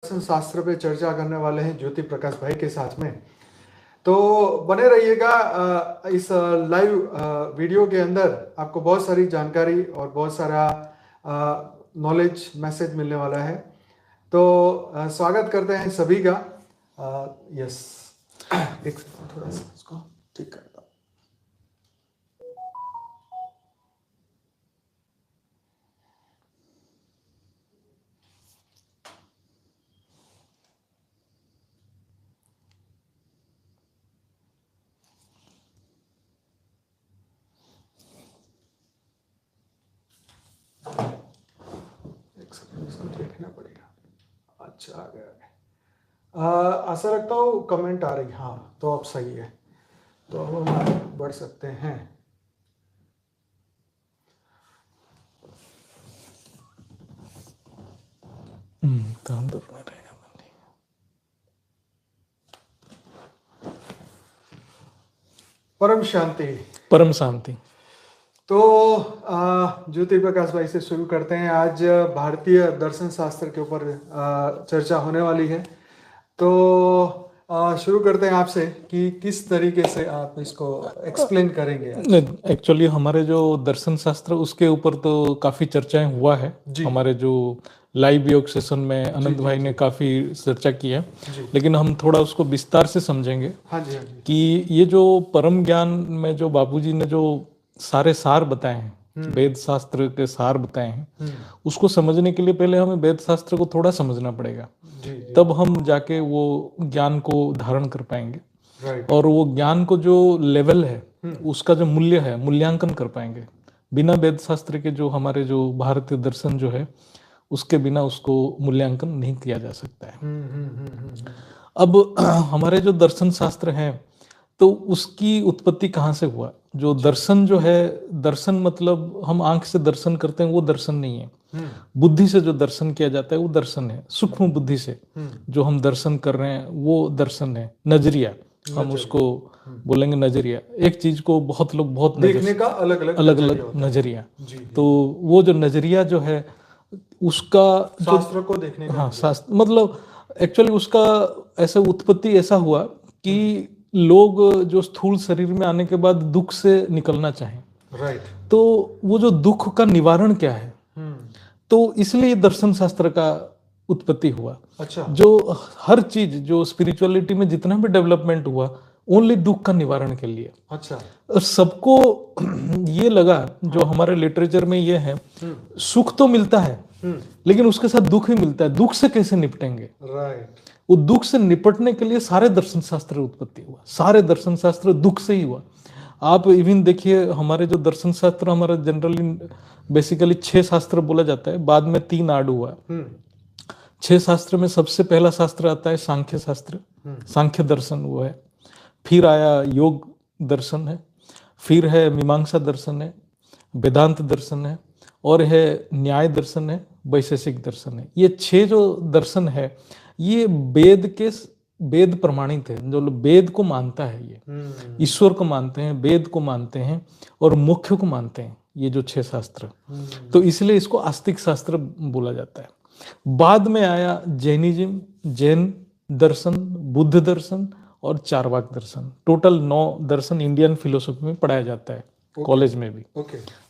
दर्शन शास्त्र पे चर्चा करने वाले हैं ज्योति प्रकाश भाई के साथ में। तो बने रहिएगा इस लाइव वीडियो के अंदर। आपको बहुत सारी जानकारी और बहुत सारा नॉलेज मैसेज मिलने वाला है। तो स्वागत करते हैं सभी का। यस, एक सेकंड, थोड़ा सा इसको ठीक करता हूं। एक सेकंड, इसको देखना पड़ेगा। अच्छा, आ गया। आशा रखता हूँ कमेंट आ रही। हाँ, तो अब सही है, तो अब हम आगे बढ़ सकते हैं। काम तो करना रहेगा। परम शांति। परम शांति। तो ज्योति प्रकाश भाई से शुरू करते हैं। आज भारतीय दर्शन शास्त्र के ऊपर चर्चा होने वाली है। तो शुरू करते हैं आपसे कि किस तरीके से आप इसको एक्सप्लेन करेंगे आज। एक्चुअली हमारे जो दर्शन शास्त्र उसके ऊपर तो काफी चर्चाएं हुआ है। जी। हमारे जो लाइव योग सेशन में जी, अनंत जी, भाई जी। ने काफी चर्चा की है, जी। लेकिन हम थोड़ा उसको विस्तार से समझेंगे हाँ जी, हाँ जी। कि ये जो परम ज्ञान में जो बापूजी ने जो सारे सार बताए हैं, वेद शास्त्र के सार बताए हैं, उसको समझने के लिए पहले हमें वेद शास्त्र को थोड़ा समझना पड़ेगा। जी, जी। तब हम जाके वो ज्ञान को धारण कर पाएंगे राइट। और वो ज्ञान को जो लेवल है उसका जो मूल्य है मूल्यांकन कर पाएंगे। बिना वेद शास्त्र के जो हमारे जो भारतीय दर्शन जो है उसके बिना उसको मूल्यांकन नहीं किया जा सकता है। अब हमारे जो दर्शन शास्त्र हैं तो उसकी उत्पत्ति कहाँ से हुआ? जो दर्शन जो है, दर्शन मतलब हम आंख से दर्शन करते हैं वो दर्शन नहीं है। बुद्धि से जो दर्शन किया जाता है वो दर्शन है। सूक्ष्म बुद्धि से जो हम दर्शन कर रहे हैं वो दर्शन है। नजरिया हम उसको बोलेंगे, नजरिया। एक चीज को बहुत लोग बहुत देखने का अलग अलग अलग अलग नजरिया। जी। तो वो जो नजरिया जो है उसका शास्त्र को देखने का, हाँ शास्त्र मतलब एक्चुअली उसका ऐसा उत्पत्ति ऐसा हुआ कि लोग जो स्थूल शरीर में आने के बाद दुख से निकलना चाहें, राइट। तो वो जो दुख का निवारण क्या है, तो इसलिए दर्शन शास्त्र का उत्पत्ति हुआ। अच्छा। जो हर चीज जो स्पिरिचुअलिटी में जितना भी डेवलपमेंट हुआ ओनली दुख का निवारण के लिए। अच्छा। और सबको ये लगा, जो हमारे लिटरेचर में ये है, सुख तो मिलता है लेकिन उसके साथ दुख ही मिलता है। दुख से कैसे निपटेंगे? राइट। वो दुख से निपटने के लिए सारे दर्शन शास्त्र उत्पत्ति हुआ। सारे दर्शन शास्त्र दुख से ही हुआ। आप इवन देखिए हमारे जो दर्शन शास्त्र, हमारा जनरली बेसिकली 6 शास्त्र बोला जाता है, बाद में 3 आड हुआ। 6 शास्त्र में सबसे पहला शास्त्र आता है सांख्य शास्त्र, सांख्य दर्शन वो है। फिर आया योग दर्शन है, फिर है मीमांसा दर्शन है, वेदांत दर्शन है, और है न्याय दर्शन है, वैशेषिक दर्शन है। ये 6 जो दर्शन है ये वेद प्रमाणित है। जो वेद को मानता है, ये ईश्वर को मानते हैं, वेद को मानते हैं और मोक्ष को मानते हैं, ये जो 6 शास्त्र। तो इसलिए इसको आस्तिक शास्त्र बोला जाता है। बाद में आया जैनिज्म, जैन दर्शन, बुद्ध दर्शन और चारवाक दर्शन। टोटल 9 दर्शन इंडियन फिलोसफी में पढ़ाया जाता है, कॉलेज में भी।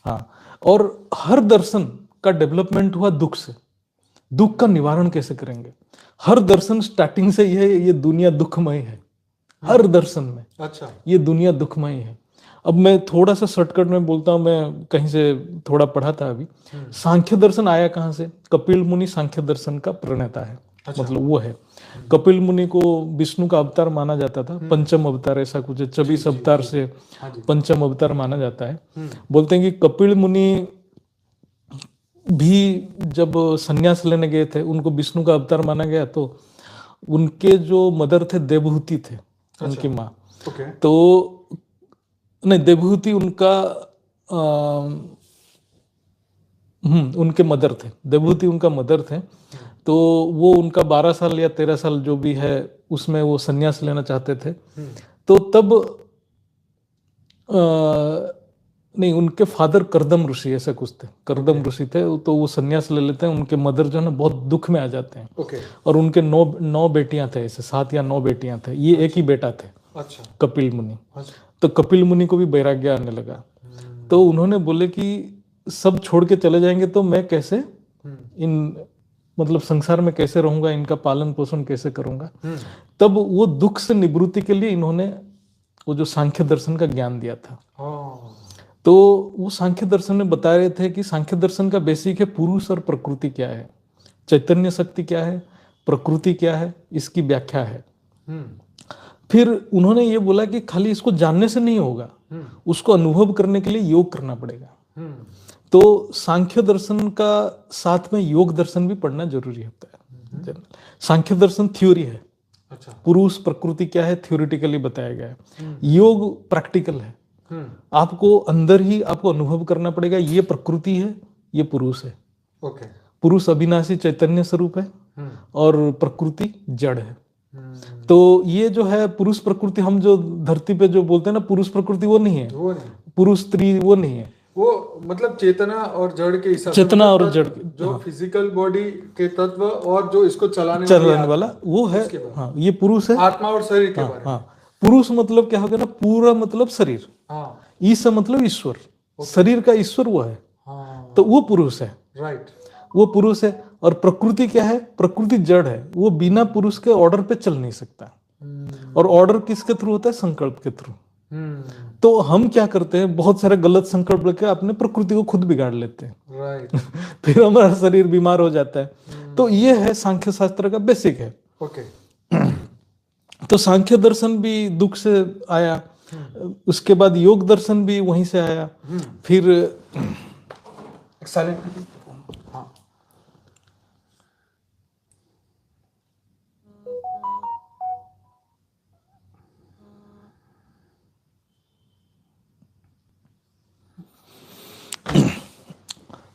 हाँ, और हर दर्शन का डेवलपमेंट हुआ दुख से। दुख का निवारण कैसे करेंगे? हर दर्शन स्टार्टिंग से ये दुनिया दुखमय है, हर दर्शन में। अच्छा। ये दुनिया दुखमय है। अब मैं थोड़ा सा शॉर्टकट में बोलता हूँ, मैं कहीं से थोड़ा पढ़ा था अभी। सांख्य दर्शन आया कहाँ से? कपिल मुनि सांख्य दर्शन का प्रणेता है। अच्छा। मतलब वो है, कपिल मुनि को विष्णु का अवतार माना जाता था, पंचम अवतार ऐसा कुछ है, 24 अवतार से पंचम अवतार माना जाता है। बोलते हैं कि कपिल मुनि भी जब संन्यास लेने गए थे, उनको विष्णु का अवतार माना गया, तो उनके जो मदर थे देवहूति थे। अच्छा। उनकी माँ। तो नहीं, देवहूति उनका उनके मदर थे, देवहूति उनका मदर थे। तो वो उनका 12 साल या 13 साल जो भी है उसमें वो संन्यास लेना चाहते थे। तो तब नहीं, उनके फादर करदम ऋषि ऐसा कुछ थे, करदम ऋषि थे। तो वो सन्यास ले लेते हैं, उनके मदर जो है ना बहुत दुख में आ जाते हैं। ओके। और उनके 9 बेटियां थे, ऐसे 7 या 9 बेटियां थे, ये एक ही बेटा थे, अच्छा। कपिल मुनि। अच्छा। तो कपिल मुनि को भी वैराग्य आने लगा। तो उन्होंने बोले कि सब छोड़ के चले जाएंगे तो मैं कैसे इन मतलब संसार में कैसे रहूंगा, इनका पालन पोषण कैसे करूंगा। तब वो दुख से निवृत्ति के लिए इन्होंने वो जो सांख्य दर्शन का ज्ञान दिया था। तो वो सांख्य दर्शन में बता रहे थे कि सांख्य दर्शन का बेसिक है पुरुष और प्रकृति क्या है, चैतन्य शक्ति क्या है, प्रकृति क्या है, इसकी व्याख्या है। फिर उन्होंने ये बोला कि खाली इसको जानने से नहीं होगा, उसको अनुभव करने के लिए योग करना पड़ेगा। तो सांख्य दर्शन का साथ में योग दर्शन भी पढ़ना जरूरी होता है। सांख्य दर्शन थ्योरी है, अच्छा। पुरुष प्रकृति क्या है थ्योरेटिकली बताया गया है। योग प्रैक्टिकल है, आपको अंदर ही आपको अनुभव करना पड़ेगा, ये प्रकृति है, ये पुरुष है। ओके। पुरुष अविनाशी चैतन्य स्वरूप है और प्रकृति जड़ है। तो ये जो है पुरुष प्रकृति, हम जो धरती पे जो बोलते हैं ना पुरुष प्रकृति, वो नहीं है, वो नहीं, पुरुष स्त्री वो नहीं है, वो मतलब चेतना और जड़ के हिसाब से, चेतना और जड़ जो फिजिकल बॉडी के तत्व और जो इसको चलाने वाला वो है। हाँ, ये पुरुष है, आत्मा और शरीर के बारे में। पुरुष मतलब क्या हो गया ना, पूरा मतलब शरीर, ईश मतलब ईश्वर, शरीर का ईश्वर वो है, तो वो पुरुष है, राइट, वो पुरुष है। और प्रकृति क्या है, प्रकृति जड़ है, वो बिना पुरुष के ऑर्डर पे चल नहीं सकता। और ऑर्डर किसके थ्रू होता है, संकल्प के थ्रू। तो हम क्या करते हैं, बहुत सारे गलत संकल्प लेके अपने प्रकृति को खुद बिगाड़ लेते हैं, राइट। फिर हमारा शरीर बीमार हो जाता है। तो ये है सांख्य शास्त्र का बेसिक है। ओके। तो सांख्य दर्शन भी दुख से आया, उसके बाद योग दर्शन भी वहीं से आया। फिर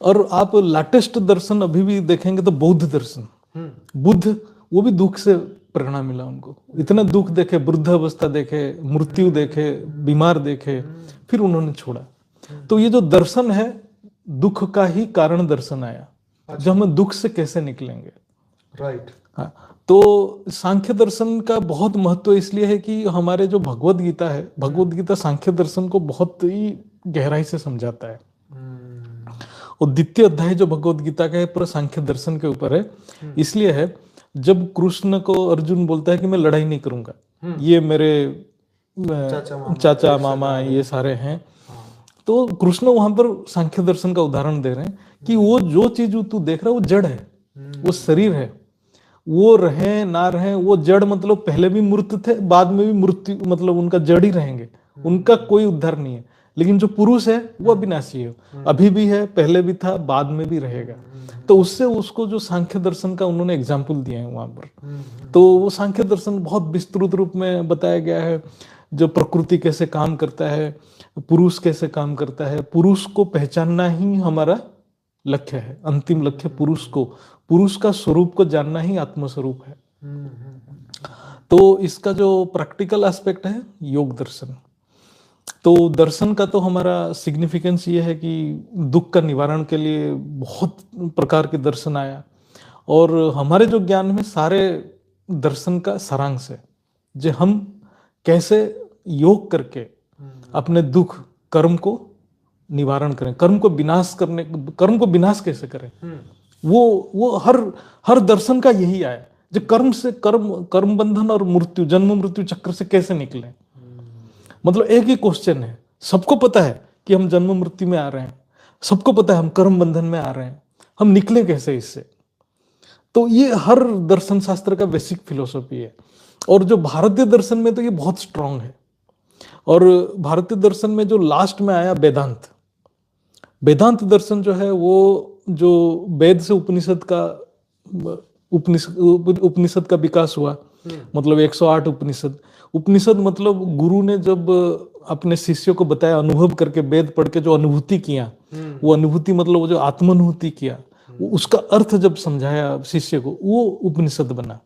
और आप लेटेस्ट दर्शन अभी भी देखेंगे तो बौद्ध दर्शन, बुद्ध, वो भी दुख से प्रेरणा मिला उनको। इतना दुख देखे, वृद्ध अवस्था देखे, मृत्यु देखे, बीमार देखे, फिर उन्होंने छोड़ा। तो ये जो दर्शन है, दुख का ही कारण दर्शन आया, जो हम दुख से कैसे निकलेंगे, राइट। हाँ, तो सांख्य दर्शन का बहुत महत्व इसलिए है कि हमारे जो भगवत गीता है, भगवत गीता सांख्य दर्शन को बहुत ही गहराई से समझाता है। और द्वितीय अध्याय जो भगवत गीता का है पूरा सांख्य दर्शन के ऊपर है। इसलिए है, जब कृष्ण को अर्जुन बोलता है कि मैं लड़ाई नहीं करूंगा, ये मेरे चाचा मामा ये सारे हैं, तो कृष्ण वहां पर सांख्य दर्शन का उदाहरण दे रहे हैं कि वो जो चीज तू देख रहा है वो जड़ है, वो शरीर है, वो रहे ना रहे, वो जड़ मतलब पहले भी मूर्त थे, बाद में भी मृत्यु मतलब उनका जड़ ही रहेंगे, उनका कोई उद्धार नहीं है। लेकिन जो पुरुष है वो अविनाशी है, अभी भी है, पहले भी था, बाद में भी रहेगा। तो उससे उसको जो सांख्य दर्शन का उन्होंने एग्जाम्पल दिया है वहां पर, तो वो सांख्य दर्शन बहुत विस्तृत रूप में बताया गया है। जो प्रकृति कैसे काम करता है, पुरुष कैसे काम करता है, पुरुष को पहचानना ही हमारा लक्ष्य है, अंतिम लक्ष्य पुरुष को, पुरुष का स्वरूप को जानना ही आत्मस्वरूप है। तो इसका जो प्रैक्टिकल एस्पेक्ट है योग दर्शन। तो दर्शन का तो हमारा सिग्निफिकेंस ये है कि दुख का निवारण के लिए बहुत प्रकार के दर्शन आया, और हमारे जो ज्ञान में सारे दर्शन का सारांश है, जो हम कैसे योग करके अपने दुख कर्म को निवारण करें, कर्म को विनाश कैसे करें, वो हर दर्शन का यही आया। जो कर्म से कर्म बंधन और मृत्यु, जन्म मृत्यु चक्र से कैसे निकले, मतलब एक ही क्वेश्चन है। सबको पता है कि हम जन्म मृत्यु में आ रहे हैं, सबको पता है हम कर्म बंधन में आ रहे हैं, हम निकले कैसे इससे। तो ये हर दर्शन शास्त्र का बेसिक फिलोसफी है। और जो भारतीय दर्शन में तो ये बहुत स्ट्रांग है। और भारतीय दर्शन में जो लास्ट में आया वेदांत दर्शन जो है, वो जो वेद से उपनिषद का विकास हुआ, मतलब 108 उपनिषद मतलब गुरु ने जब अपने शिष्यों को बताया, अनुभव करके वेद पढ़ के जो अनुभूति किया, वो अनुभूति मतलब वो जो आत्मानुभूति किया, वो उसका अर्थ जब समझाया शिष्य को, वो उपनिषद बना।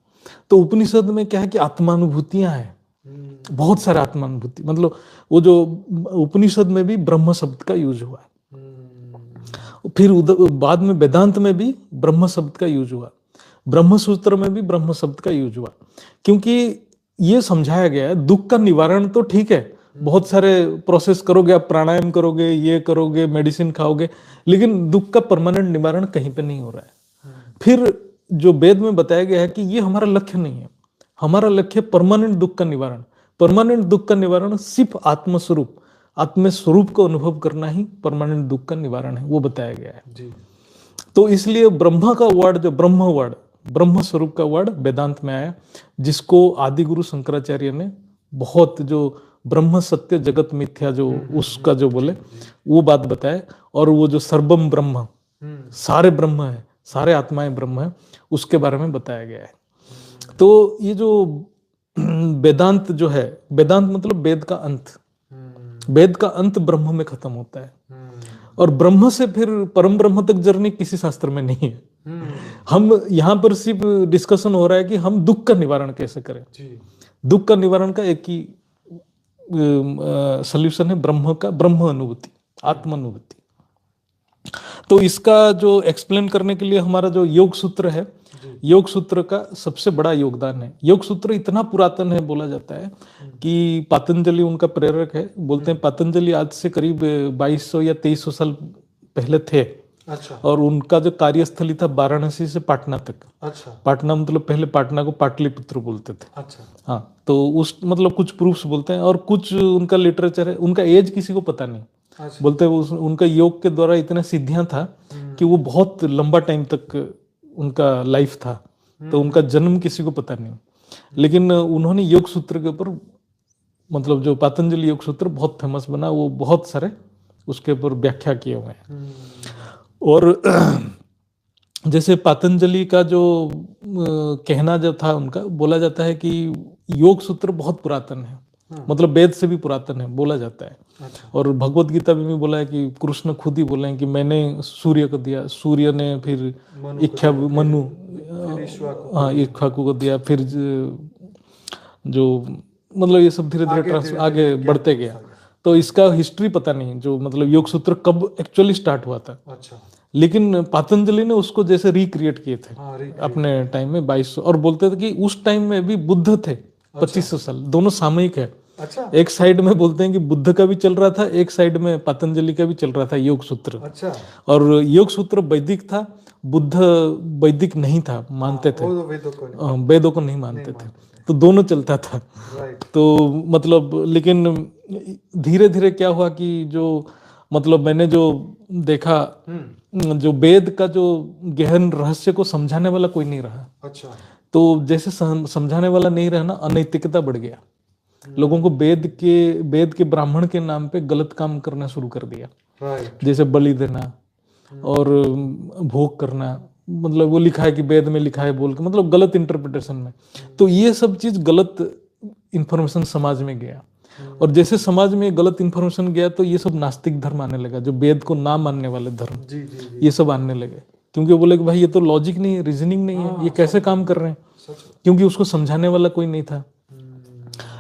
तो उपनिषद में क्या है कि आत्मानुभूतियां हैं, बहुत सारा आत्मानुभूति, मतलब वो जो उपनिषद में भी ब्रह्म शब्द का यूज हुआ, फिर बाद में वेदांत में भी ब्रह्म शब्द का यूज हुआ, ब्रह्म सूत्र में भी ब्रह्म शब्द का यूज हुआ, क्योंकि ये समझाया गया है दुख का निवारण तो ठीक है, बहुत सारे प्रोसेस करोगे, आप प्राणायाम करोगे, ये करोगे, मेडिसिन खाओगे, लेकिन दुख का परमानेंट निवारण कहीं पे नहीं हो रहा है। फिर जो वेद में बताया गया है कि ये हमारा लक्ष्य नहीं है, हमारा लक्ष्य परमानेंट दुख का निवारण। परमानेंट दुख का निवारण सिर्फ आत्मस्वरूप, आत्म स्वरूप को अनुभव करना ही परमानेंट दुख का निवारण है, वो बताया गया है जी। तो इसलिए ब्रह्मा का वर्ड, जो ब्रह्म वर्ड, ब्रह्म स्वरूप का वर्ड वेदांत में आया, जिसको आदि गुरु शंकराचार्य ने बहुत, जो ब्रह्म सत्य जगत मिथ्या जो उसका जो बोले वो बात बताए, और वो जो सर्वम ब्रह्म, सारे ब्रह्म है, सारे आत्माएं ब्रह्म है, उसके बारे में बताया गया है। तो ये जो वेदांत जो है, वेदांत मतलब वेद का अंत, वेद का अंत ब्रह्म में खत्म होता है, और ब्रह्म से फिर परम ब्रह्म तक जर्नी किसी शास्त्र में नहीं है। हम यहाँ पर सिर्फ डिस्कशन हो रहा है कि हम दुख का निवारण कैसे करें। दुख का निवारण का एक ही सॉल्यूशन है, ब्रह्म का, ब्रह्म अनुभूति, आत्म अनुभूति। तो इसका जो एक्सप्लेन करने के लिए हमारा जो योग सूत्र है, योग सूत्र का सबसे बड़ा योगदान है। योग सूत्र इतना पुरातन है, बोला जाता है कि पतंजलि उनका प्रेरक है। बोलते हैं पतंजलि आज से करीब 2200 या 2300 साल पहले थे। अच्छा। और उनका जो कार्यस्थली था वाराणसी से पाटना तक। अच्छा। पाटना मतलब पहले पाटना को पाटलिपुत्र बोलते थे। अच्छा। हाँ, तो उस मतलब कुछ प्रूफ्स बोलते हैं, और कुछ उनका लिटरेचर है। उनका एज किसी को पता नहीं। अच्छा। बोलते हैं उनका योग के द्वारा इतना सिद्धियां था कि वो बहुत लंबा टाइम तक उनका लाइफ था, तो उनका जन्म किसी को पता नहीं। लेकिन उन्होंने योग सूत्र के ऊपर, मतलब जो पतंजलि योग सूत्र बहुत फेमस बना, वो बहुत सारे उसके ऊपर व्याख्या किए हुए हैं। और जैसे पतंजलि का जो कहना जो था उनका, बोला जाता है कि योग सूत्र बहुत पुरातन है, मतलब वेद से भी पुरातन है बोला जाता है। अच्छा। और भगवत गीता में भी बोला है कि कृष्ण खुद ही बोले हैं कि मैंने सूर्य को दिया, सूर्य ने फिर मनु इक्ष्वाकु को दिया, फिर जो मतलब ये सब धीरे धीरे आगे बढ़ते गया। तो इसका हिस्ट्री पता नहीं, जो मतलब योग सूत्र कब एक्चुअली स्टार्ट हुआ था। अच्छा। लेकिन पतंजलि ने उसको जैसे रिक्रिएट किए थे अपने टाइम में 2200, और बोलते थे कि उस टाइम में भी बुद्ध थे 2500 साल, दोनों सामयिक है। अच्छा। एक साइड में बोलते हैं कि बुद्ध का भी चल रहा था, एक साइड में पतंजलि का भी चल रहा था योग सूत्र। अच्छा। और योग सूत्र वैदिक था, बुद्ध वैदिक नहीं था, मानते थे, वेदों को नहीं मानते थे, तो दोनों चलता था। तो मतलब लेकिन धीरे धीरे क्या हुआ कि जो मतलब मैंने जो देखा, जो वेद का जो गहन रहस्य को समझाने वाला कोई नहीं रहा। अच्छा। तो जैसे समझाने वाला नहीं रहा ना, अनैतिकता बढ़ गया। लोगों को वेद के ब्राह्मण के नाम पे गलत काम करना शुरू कर दिया। जैसे बलि देना और भोग करना, मतलब वो लिखा है कि वेद में लिखा है बोल के, मतलब गलत इंटरप्रिटेशन में। तो ये सब चीज गलत इंफॉर्मेशन समाज में गया, और जैसे समाज में गलत इंफॉर्मेशन गया तो ये सब नास्तिक धर्म आने लगा, जो वेद को ना मानने वाले धर्म। ये सब आने लगे, क्योंकि बोले कि भाई ये तो लॉजिक नहीं है, रीजनिंग नहीं है, ये कैसे काम कर रहे हैं, क्योंकि उसको समझाने वाला कोई नहीं था।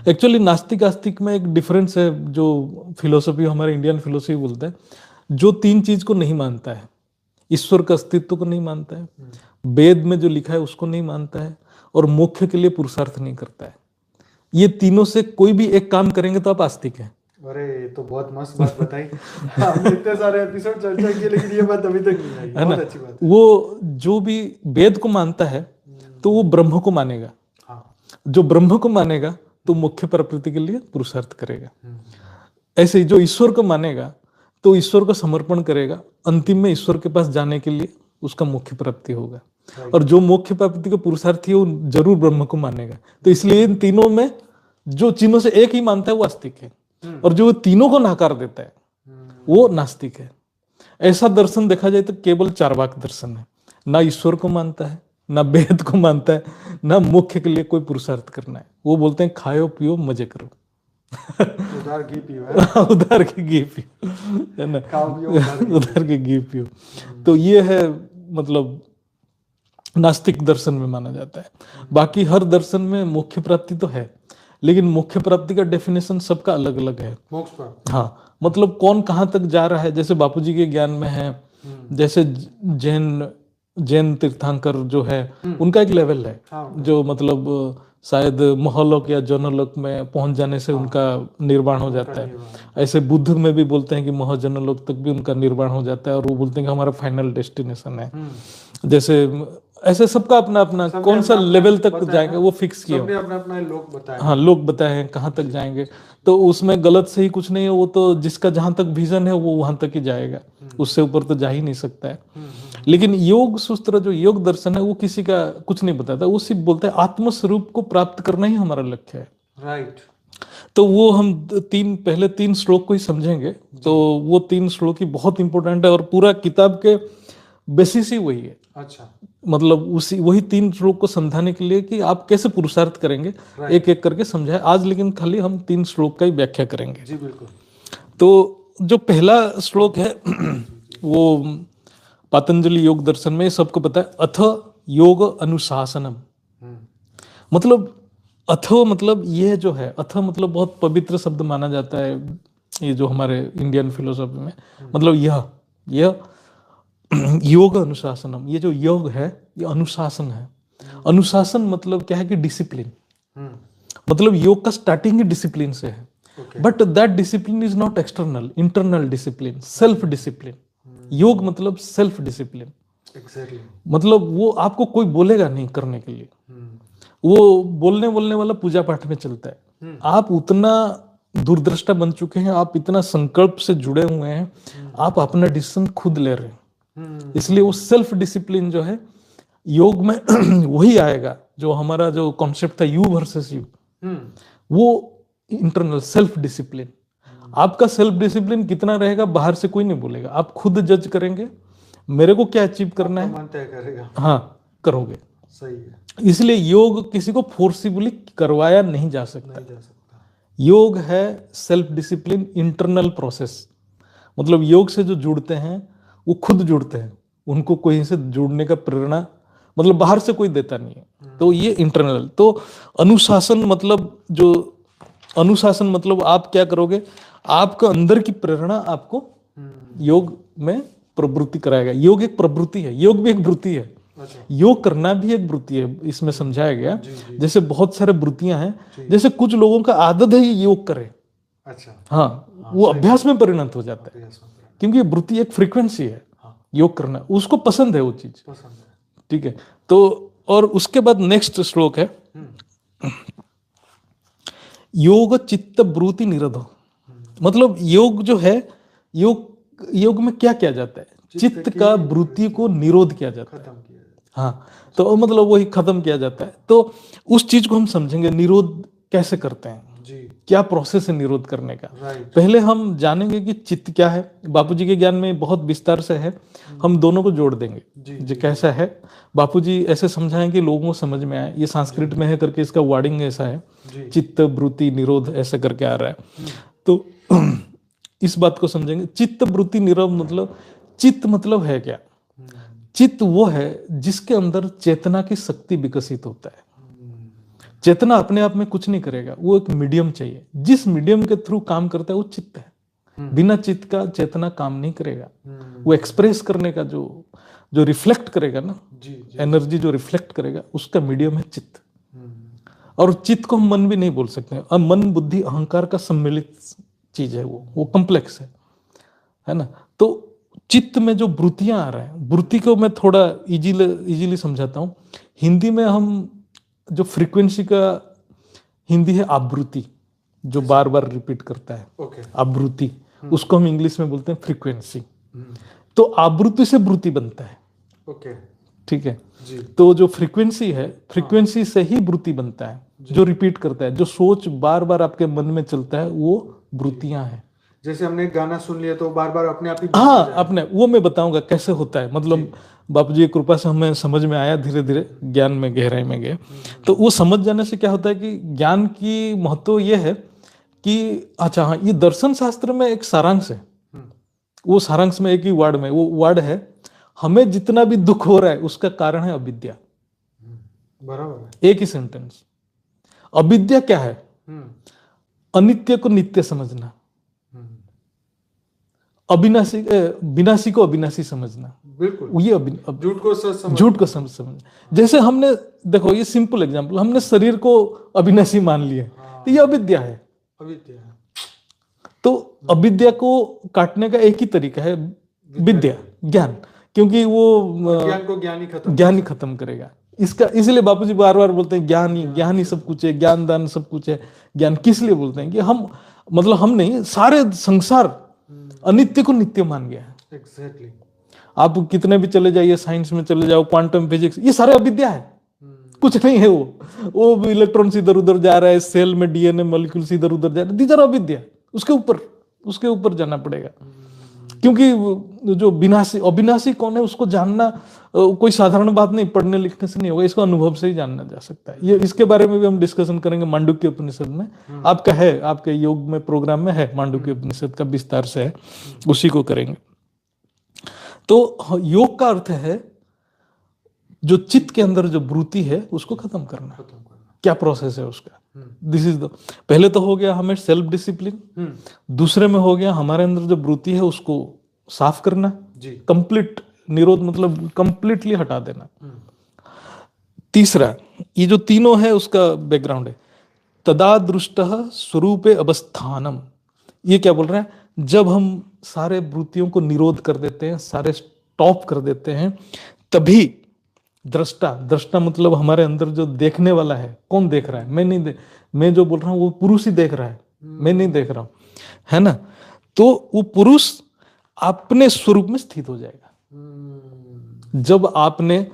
एक्चुअली नास्तिक आस्तिक में एक डिफरेंस है, जो फिलोसफी हमारे इंडियन फिलोसफी बोलता है, जो तीन चीज को नहीं मानता है, ईश्वर का अस्तित्व को नहीं मानता है, वेद में जो लिखा है उसको नहीं मानता है, और मोक्ष के लिए पुरुषार्थ नहीं करता है। ये तीनों से कोई भी एक काम करेंगे तो आप आस्तिक हैं। अरे ये तो बहुत मस्त बात बताई। हमने इतने सारे एपिसोड चर्चा किए, लेकिन ये बात अभी तक नहीं आई। बहुत अच्छी बात है। वो जो भी वेद को मानता है तो वो ब्रह्म को मानेगा। हाँ। जो ब्रह्म को मानेगा तो मुख्य प्रकृति के लिए पुरुषार्थ करेगा। ऐसे ही जो ईश्वर को मानेगा तो ईश्वर को समर्पण करेगा, अंतिम में ईश्वर के पास जाने के लिए उसका मुख्य प्राप्ति होगा। और जो मोक्ष प्राप्ति का पुरुषार्थी है वो जरूर ब्रह्म को मानेगा। तो इसलिए इन तीनों में जो तीनों से एक ही मानता है वो आस्तिक है, और जो तीनों को नकार देता है वो नास्तिक है। ऐसा दर्शन देखा जाए तो केवल चार्वाक दर्शन है, ना ईश्वर को मानता है, ना वेद को मानता है, ना मोक्ष के लिए कोई पुरुषार्थ करना है। वो बोलते हैं खाओ पियो मजे करो, उधार घी पियो, उधार के घी पियो, है ना, उधार के घी पियो। तो ये है मतलब नास्तिक दर्शन में माना जाता है। बाकी हर दर्शन में मोक्ष प्राप्ति तो है, लेकिन मोक्ष प्राप्ति का डेफिनेशन सबका अलग अलग है। मोक्ष प्राप्ति। हाँ, मतलब कौन कहाँ तक जा रहा है, जैसे बापूजी के ज्ञान में है, जैसे जैन जैन तीर्थंकर जो है उनका एक लेवल है, हाँ, जो मतलब शायद महलोक या जनलोक में पहुंच जाने से उनका निर्वाण हो जाता है। ऐसे बुद्ध में भी बोलते हैं कि महजनलोक तक भी उनका निर्वाण हो जाता है, और वो बोलते हैं कि हमारा फाइनल डेस्टिनेशन है। जैसे ऐसे सबका अपना अपना कौन सा लेवल तक जाएंगे वो फिक्स किया, सबने अपना अपना लोक बताया। हाँ, लोग बताए हैं कहाँ तक जाएंगे, तो उसमें गलत सही कुछ नहीं है, वो तो जिसका जहां तक विजन है वो वहां तक ही जाएगा, उससे ऊपर तो जा ही नहीं सकता है। लेकिन योग सूत्र जो योग दर्शन है वो किसी का कुछ नहीं बताता, वो सिर्फ बोलता है आत्म स्वरूप को प्राप्त करना ही हमारा लक्ष्य है। राइट। तो वो हम पहले तीन श्लोक को ही समझेंगे, तो वो तीन श्लोक ही बहुत इंपॉर्टेंट है, और पूरा किताब के बेसिस ही वही है। अच्छा, मतलब वही तीन श्लोक को समझाने के लिए कि आप कैसे पुरुषार्थ करेंगे, एक एक करके समझाए आज, लेकिन खाली हम तीन श्लोक का ही व्याख्या करेंगे। जी बिल्कुल। तो जो पहला श्लोक है वो पतंजलि योग दर्शन में सबको पता है, अथ योग अनुशासनम। मतलब अथ मतलब ये जो है, अथ मतलब बहुत पवित्र शब्द माना जाता है ये जो हमारे इंडियन फिलोसॉफी में, मतलब यह योग अनुशासनम, ये जो योग है ये अनुशासन है। अनुशासन मतलब क्या है कि डिसिप्लिन, मतलब योग का स्टार्टिंग ही डिसिप्लिन से है, but that discipline is not external, internal discipline, self discipline. योग मतलब सेल्फ डिसिप्लिन। एग्जैक्टली। मतलब वो आपको कोई बोलेगा नहीं करने के लिए, वो बोलने वाला पूजा पाठ में चलता है। आप उतना दूरदृष्टा बन चुके हैं, आप इतना संकल्प से जुड़े हुए हैं, आप अपना डिसीजन खुद ले रहे हैं, इसलिए वो सेल्फ डिसिप्लिन जो है योग में वही आएगा जो हमारा जो कॉन्सेप्ट था यू वर्सेस यू, वो इंटरनल सेल्फ डिसिप्लिन। आपका सेल्फ डिसिप्लिन कितना रहेगा बाहर से कोई नहीं बोलेगा, आप खुद जज करेंगे मेरे को क्या अचीव करना है, मन तय करेगा, हाँ करोगे। सही है। इसलिए योग किसी को फोर्सिबली करवाया नहीं जा सकता, योग है सेल्फ डिसिप्लिन, इंटरनल प्रोसेस। मतलब योग से जो जुड़ते हैं वो खुद जुड़ते हैं, उनको कोई से जुड़ने का प्रेरणा मतलब बाहर से कोई देता नहीं है, तो ये इंटरनल। तो अनुशासन मतलब आप क्या करोगे, आपका अंदर की प्रेरणा आपको योग में प्रवृत्ति कराएगा। योग एक प्रवृत्ति है, योग भी एक वृत्ति है। अच्छा। योग करना भी एक वृत्ति है, इसमें समझाया गया। जैसे बहुत सारे वृत्तियां हैं, जैसे कुछ लोगों का आदत है ये योग करे, अच्छा, हाँ, वो अभ्यास में परिणत हो जाता है, क्योंकि वृत्ति एक फ्रीक्वेंसी है, योग करना उसको पसंद है वो चीज, ठीक है। तो और उसके बाद नेक्स्ट श्लोक है योग चित्त ब्रूति निरोध। मतलब योग जो है, योग में क्या किया जाता है, चित्त का ब्रूति को निरोध किया जाता है, हाँ, तो मतलब वही खत्म किया जाता है। तो उस चीज को हम समझेंगे, निरोध कैसे करते हैं जी, क्या प्रोसेस है निरोध करने का। पहले हम जानेंगे कि चित्त क्या है, बापूजी के ज्ञान में बहुत विस्तार से है, हम दोनों को जोड़ देंगे जी कैसा है। बापूजी ऐसे समझाएं कि लोगों को समझ में आए, ये संस्कृत में है करके इसका वर्डिंग ऐसा है, चित्त ब्रूति निरोध ऐसे करके आ रहा है। तो इस बात को समझेंगे, चित्त ब्रूति निरोध मतलब, चित्त मतलब है क्या, चित्त वो है जिसके अंदर चेतना की शक्ति विकसित होता है। चेतना अपने आप में कुछ नहीं करेगा, वो एक मीडियम चाहिए, जिस मीडियम के थ्रू काम करता है वो चित्त है। बिना चित्त का चेतना काम नहीं करेगा, वो एक्सप्रेस करने का जो रिफ्लेक्ट करेगा ना, एनर्जी जो रिफ्लेक्ट करेगा, उसका मीडियम है चित्त। और चित्त को हम मन भी नहीं बोल सकते, अब मन बुद्धि अहंकार का सम्मिलित चीज है, वो कॉम्प्लेक्स है ना। तो चित्त में जो वृत्तियां आ रहे हैं, वृत्ति को मैं थोड़ा इजीली समझाता हूँ। हिंदी में हम जो फ्रीक्वेंसी का हिंदी है आवृत्ति, जो बार बार रिपीट करता है, आवृत्ति, उसको हम इंग्लिश में बोलते हैं फ्रीक्वेंसी। तो आवृत्ति से वृत्ति बनता है, ठीक है जी। तो जो फ्रीक्वेंसी है, फ्रीक्वेंसी से ही वृत्ति बनता है, जो रिपीट करता है, जो सोच बार बार आपके मन में चलता है, वो वृत्तियां हैं। जैसे हमने गाना सुन लिया तो बार बार अपने आप ही, हाँ, अपने वो मैं बताऊंगा कैसे होता है। मतलब बापूजी की कृपा से हमें समझ में आया, धीरे धीरे ज्ञान में गहराई में गए। तो वो समझ जाने से क्या होता है कि ज्ञान की महत्व ये है कि अच्छा हाँ, ये दर्शन शास्त्र में एक सारांश है, वो सारांश में एक ही वर्ड में, वो वर्ड है हमें जितना भी दुख हो रहा है उसका कारण है अविद्या। बराबर है, एक ही सेंटेंस। अविद्या क्या है, अनित्य को नित्य समझना, अविनाशी विनाशी को अविनाशी समझना, बिल्कुल ये झूठ को सच समझ, झूठ को समझना। जैसे हमने देखो, ये सिंपल एग्जांपल, हमने शरीर को अविनाशी मान लिया, तो ये अविद्या है। अविद्या है। तो अविद्या को काटने का एक ही तरीका है, विद्या, ज्ञान, क्योंकि वो ज्ञान को ज्ञान ही खत्म करेगा इसका। इसलिए बापूजी बार बार बोलते हैं ज्ञान ही सब कुछ है, ज्ञान दान सब कुछ है। ज्ञान किस लिए बोलते हैं कि हम, मतलब हम नहीं, सारे संसार अनित्य को नित्य मान गया है। एग्जैक्टली। आप कितने भी चले जाइए, साइंस में चले जाओ, क्वांटम फिजिक्स, ये सारे अविद्या है, कुछ नहीं है। वो इलेक्ट्रॉन इधर उधर जा रहा है, सेल में डीएनए मॉलिक्यूल्स इधर उधर जा रहे हैं, दीज आर अविद्या। उसके ऊपर जाना पड़ेगा, क्योंकि जो विनाशी अविनाशी कौन है उसको जानना कोई साधारण बात नहीं, पढ़ने लिखने से नहीं होगा, इसको अनुभव से ही जानना जा सकता है। ये इसके बारे में भी हम डिस्कशन करेंगे मांडुक्य उपनिषद में। आपका है, आपके योग में प्रोग्राम में है, मांडुक्य उपनिषद का विस्तार से है, उसी को करेंगे। तो योग का अर्थ है जो चित्त के अंदर जो वृत्ति है उसको खत्म करना। क्या प्रोसेस है उसका? दिस इज द, पहले तो हो गया हमें सेल्फ डिसिप्लिन, दूसरे में हो गया हमारे अंदर जो वृत्ति है उसको साफ करना, कंप्लीट निरोध, मतलब कंप्लीटली हटा देना। तीसरा, ये जो तीनों है उसका बैकग्राउंड है, तदादृष्टः स्वरूपे अवस्थानम। ये क्या बोल रहा है? जब हम सारे वृत्तियों को निरोध कर देते हैं, सारे स्टॉप कर देते हैं, तभी दृष्टा मतलब हमारे अंदर जो देखने वाला है, कौन देख रहा है? मैं नहीं मैं जो बोल रहा हूं वो पुरुष ही देख रहा है, मैं नहीं देख रहा हूं, है ना? तो वो पुरुष अपने स्वरूप में स्थित हो जाएगा। जब आपने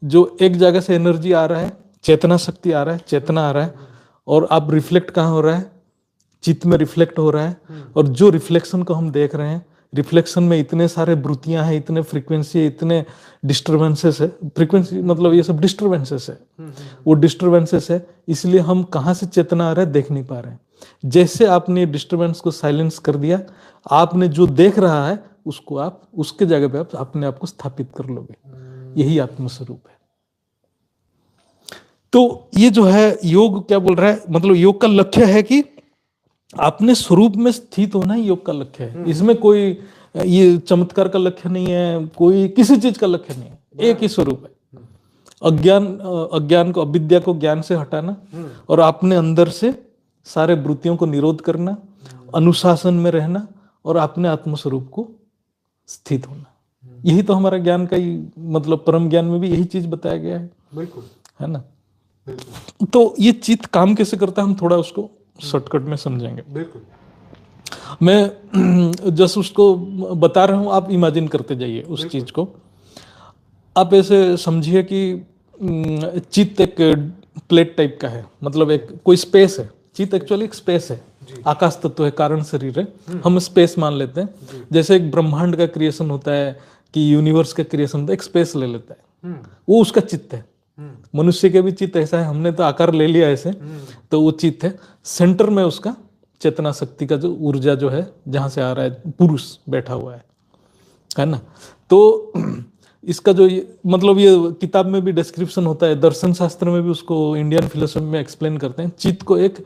जो एक जगह से एनर्जी आ रहा है, चेतना शक्ति आ रहा है, चेतना आ रहा है, और आप रिफ्लेक्ट कहाँ हो रहा है? चित्त में रिफ्लेक्ट हो रहा है। और जो रिफ्लेक्शन को हम देख रहे हैं, रिफ्लेक्शन में इतने सारे वृत्तियां हैं, इतने फ्रीक्वेंसी है, इतने डिस्टर्बेंसेस है। फ्रीक्वेंसी मतलब ये सब डिस्टर्बेंसेस है, वो डिस्टर्बेंसेस है, इसलिए हम कहाँ से चेतना आ रहा है देख नहीं पा रहे हैं। जैसे आपने डिस्टर्बेंस को साइलेंस कर दिया, आपने जो देख रहा है उसको आप उसके जगह पे आप अपने आप को स्थापित कर लोगे। यही आत्मस्वरूप है। तो ये जो है योग क्या बोल रहा है, मतलब योग का लक्ष्य है कि अपने स्वरूप में स्थित होना ही योग का लक्ष्य है। इसमें कोई ये चमत्कार का लक्ष्य नहीं है, कोई किसी चीज का लक्ष्य नहीं है, एक ही स्वरूप है। अज्ञान को, अविद्या को ज्ञान से हटाना और अपने अंदर से सारे वृत्तियों को निरोध करना, अनुशासन में रहना और अपने आत्मस्वरूप को स्थित होना। यही तो हमारा ज्ञान का ही मतलब, परम ज्ञान में भी यही चीज बताया गया है। बिल्कुल, है ना? तो ये चित्त काम कैसे करता है, हम थोड़ा उसको शॉर्टकट में समझेंगे। बिल्कुल। मैं जस्ट उसको बता रहा हूं, आप इमेजिन करते जाइए उस चीज को। आप ऐसे समझिए कि चित्त एक प्लेट टाइप का है, मतलब एक कोई स्पेस है। चित्त एक्चुअली एक स्पेस है, आकाश तत्व है, कारण शरीर है, हम स्पेस मान लेते हैं। जैसे एक ब्रह्मांड का क्रिएशन होता है कि यूनिवर्स का क्रिएशन होता है, एक स्पेस ले लेता है, वो उसका चित्त है। मनुष्य के भी चित्त ऐसा है, हमने तो आकार ले लिया ऐसे, तो वो चित्त है। सेंटर में उसका चेतना शक्ति का जो ऊर्जा जो है, जहां से आ रहा है, पुरुष बैठा हुआ है ना? तो इसका जो मतलब ये किताब में भी डिस्क्रिप्शन होता है, दर्शन शास्त्र में भी उसको इंडियन फिलोसफी में एक्सप्लेन करते हैं। चित्त को एक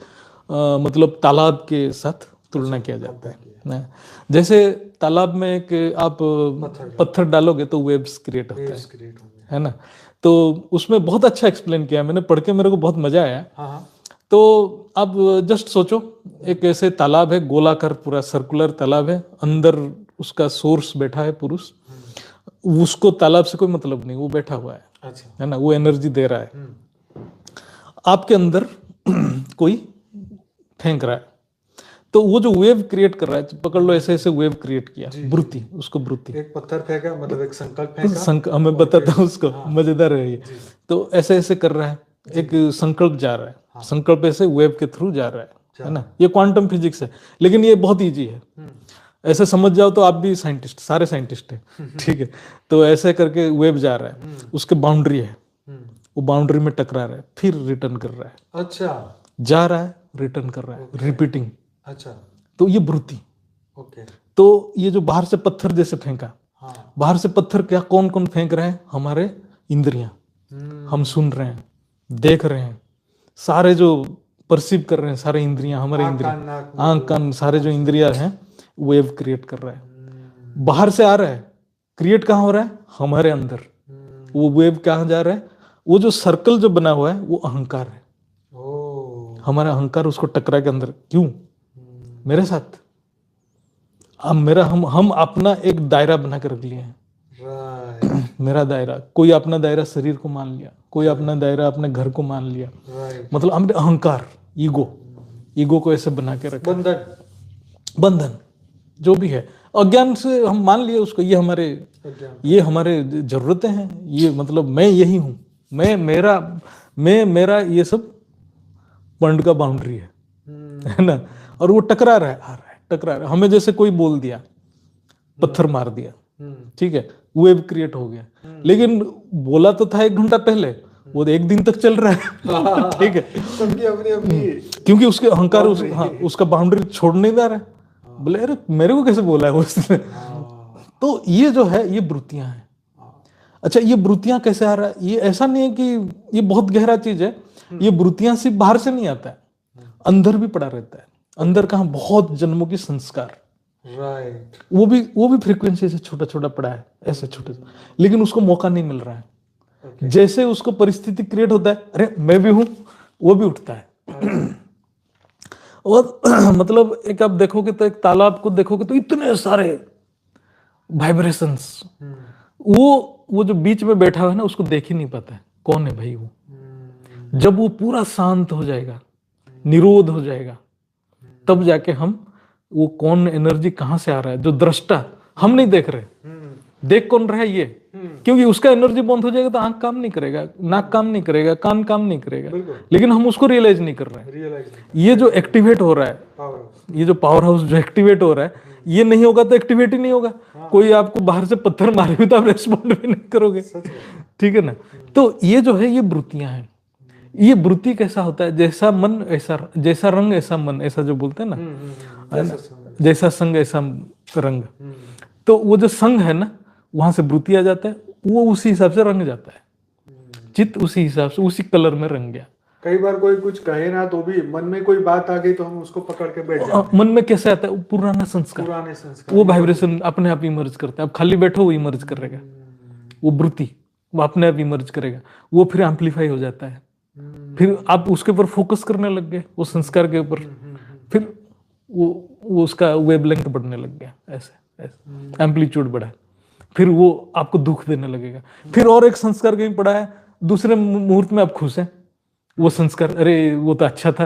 मतलब तालाब के साथ तुलना किया जाता है ना। जैसे तालाब में एक आप पत्थर डालोगे तो वेव्स क्रिएट होता है ना? तो उसमें बहुत अच्छा एक्सप्लेन किया, मैंने पढ़ के मेरे को बहुत मजा आया। तो अब जस्ट सोचो, एक ऐसे तालाब है, गोलाकार पूरा सर्कुलर तालाब है, अंदर उसका सोर्स बैठा है पुरुष, उसको तालाब से कोई मतलब नहीं, वो बैठा हुआ है। अच्छा। है ना? वो एनर्जी दे रहा है। आपके अंदर कोई फेंक रहा है, तो वो जो वेव क्रिएट कर रहा है, पकड़ लो ऐसे ऐसे वेव क्रिएट किया, वृत्ति, उसको वृत्ति। एक पत्थर फेंका, मतलब एक संकल्प फेंका, मैं बताता हूँ उसको, मजेदार है ये। तो ऐसे ऐसे कर रहा है, एक संकल्प जा रहा है, संकल्प ऐसे वेव के थ्रू जा रहा है ना? ये क्वांटम फिजिक्स है, लेकिन ये बहुत इजी है। ऐसे समझ जाओ तो आप भी साइंटिस्ट, सारे साइंटिस्ट है, ठीक है? तो ऐसे करके वेव जा रहा है, उसके बाउंड्री है, वो बाउंड्री में टकरा रहा है, फिर रिटर्न कर रहा है। अच्छा। जा रहा है, रिटर्न कर रहा है, रिपीटिंग। अच्छा। तो ये वृत्ति। ओके। तो ये जो बाहर से पत्थर जैसे फेंका, बाहर से पत्थर क्या कौन कौन फेंक रहे हैं? हमारे इंद्रियां, हम सुन रहे हैं, देख रहे हैं, सारे जो परसीव कर रहे हैं, सारे इंद्रियां, हमारे इंद्रिया, आंख कान सारे जो इंद्रिया हैं वेव क्रिएट कर रहा है। बाहर से आ रहा है, क्रिएट कहाँ हो रहा है? हमारे अंदर। वो वेव कहाँ जा रहा है? वो जो सर्कल जो बना हुआ है वो अहंकार है। हमारा अहंकार उसको टकरा के अंदर, क्यों? मेरे साथ अब मेरा हम अपना एक दायरा बना के रख लिए हैं। मेरा दायरा, कोई अपना दायरा शरीर को मान लिया, कोई अपना दायरा अपने घर को मान लिया। मतलब हमने अहंकार, ईगो को ऐसे बना के रखा। बंधन जो भी है, अज्ञान से हम मान लिए उसको, ये हमारे जरूरतें हैं, ये मतलब मैं यही हूं, मैं मेरा ये सब पॉइंट का बाउंड्री है ना। और वो टकरा रहा है। हमें जैसे कोई बोल दिया, पत्थर मार दिया, ठीक है, वेव क्रिएट हो गया, लेकिन बोला तो था 1 घंटा पहले, वो 1 दिन तक चल रहा है। ठीक है, क्योंकि उसके अहंकार उसका बाउंड्री छोड़ नहीं दे रहा है। बोले अरे मेरे को कैसे बोला है उसने। तो ये जो है ये वृत्तियां हैं। अच्छा, ये वृत्तियां कैसे आ रहा है? ये ऐसा नहीं है कि ये बहुत गहरा चीज है। ये वृत्तियां सिर्फ बाहर से नहीं आता है, अंदर भी पड़ा रहता है। अंदर कहाँ? बहुत जन्मों की संस्कार, वो भी फ्रीक्वेंसी से छोटा छोटा पड़ा है, ऐसे छोटे, लेकिन उसको मौका नहीं मिल रहा है। जैसे उसको परिस्थिति क्रिएट होता है, अरे मैं भी हूं, वो भी उठता है। और मतलब एक आप देखोगे तो, एक तालाब को देखोगे तो इतने सारे वाइब्रेशंस, वो जो बीच में बैठा हुआ है ना, उसको देख ही नहीं पाता है कौन है भाई वो। जब वो पूरा शांत हो जाएगा, निरोध हो जाएगा, तब जाके हम वो कौन एनर्जी कहां से आ रहा है, जो दृष्टा हम नहीं देख रहे, देख कौन रहा है ये, क्योंकि उसका एनर्जी बंद हो जाएगा तो आंख काम नहीं करेगा, नाक काम नहीं करेगा, कान काम नहीं करेगा, लेकिन हम उसको रियलाइज नहीं कर रहे हैं। ये जो एक्टिवेट हो रहा है, ये जो पावर हाउस जो एक्टिवेट हो रहा है, ये नहीं होगा तो एक्टिवेट ही नहीं होगा। कोई आपको बाहर से पत्थर मारेगा तो आप रेस्पॉन्ड भी नहीं करोगे, ठीक है ना। तो ये जो है ये वृत्तियां हैं। ये वृत्ति कैसा होता है? जैसा मन ऐसा, जैसा रंग ऐसा मन, ऐसा जो बोलते हैं ना, जैसा संग ऐसा रंग। तो वो जो संग है ना, वहां से वृत्ति आ जाता है, वो उसी हिसाब से रंग जाता है, चित्त उसी हिसाब से उसी कलर में रंग गया। कई बार कोई कुछ कहे ना तो भी मन में कोई बात आ गई तो हम उसको पकड़ के बैठ जाते हैं। मन में कैसे आता है? पुराने संस्कार, वो वाइब्रेशन अपने आप इमर्ज करता है। अब खाली बैठो, वो इमर्ज करेगा, वो वृत्ति वो अपने आप इमर्ज करेगा, वो फिर एम्पलीफाई हो जाता है। फिर आप उसके ऊपर फोकस करने लग गए, वो संस्कार के ऊपर, फिर वो उसका वेवलेंथ बढ़ने लग गया, ऐसे एम्पलीट्यूड बढ़ा, फिर वो आपको दुख देने लगेगा। फिर और एक संस्कार कहीं पड़ा है, दूसरे मुहूर्त में आप खुश हैं, वो संस्कार अरे वो तो अच्छा था,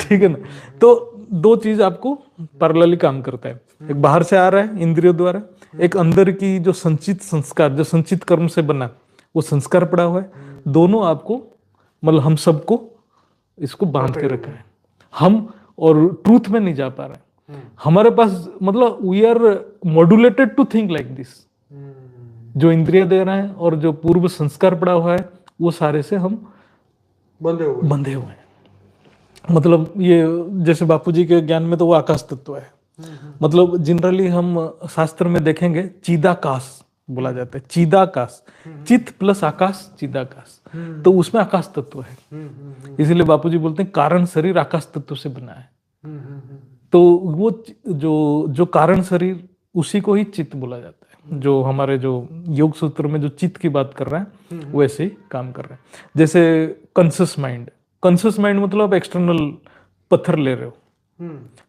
ठीक है ना। तो 2 चीज आपको पैरेलली काम करता है, एक बाहर से आ रहा है इंद्रियों द्वारा, एक अंदर की जो संचित संस्कार, जो संचित कर्म से बना वो संस्कार पड़ा हुआ है। दोनों आपको, मतलब हम सबको इसको बांध के रखा है। हम और ट्रूथ में नहीं जा पा रहे। हमारे पास मतलब we are modulated to think like this. जो इंद्रिय दे रहे हैं और जो पूर्व संस्कार पड़ा हुआ है, वो सारे से हम बंधे हुए हैं। मतलब ये जैसे बापूजी के ज्ञान में तो वो आकाश तत्व है। मतलब जनरली हम शास्त्र में देखेंगे चिदाकाश बोला जाता है, चिदाकाश, चित प्लस आकाश, चिदाकाश, तो उसमें आकाश तत्व है। इसीलिए बापूजी बोलते हैं कारण शरीर आकाश तत्व से बना है। तो वो जो कारण शरीर, उसी को ही चित्त बोला जाता है। जो हमारे जो योग सूत्र में जो चित्त की बात कर रहा है, वैसे ही काम कर रहा है। जैसे कॉन्शियस माइंड मतलब एक्सटर्नल पत्थर ले रहे हो,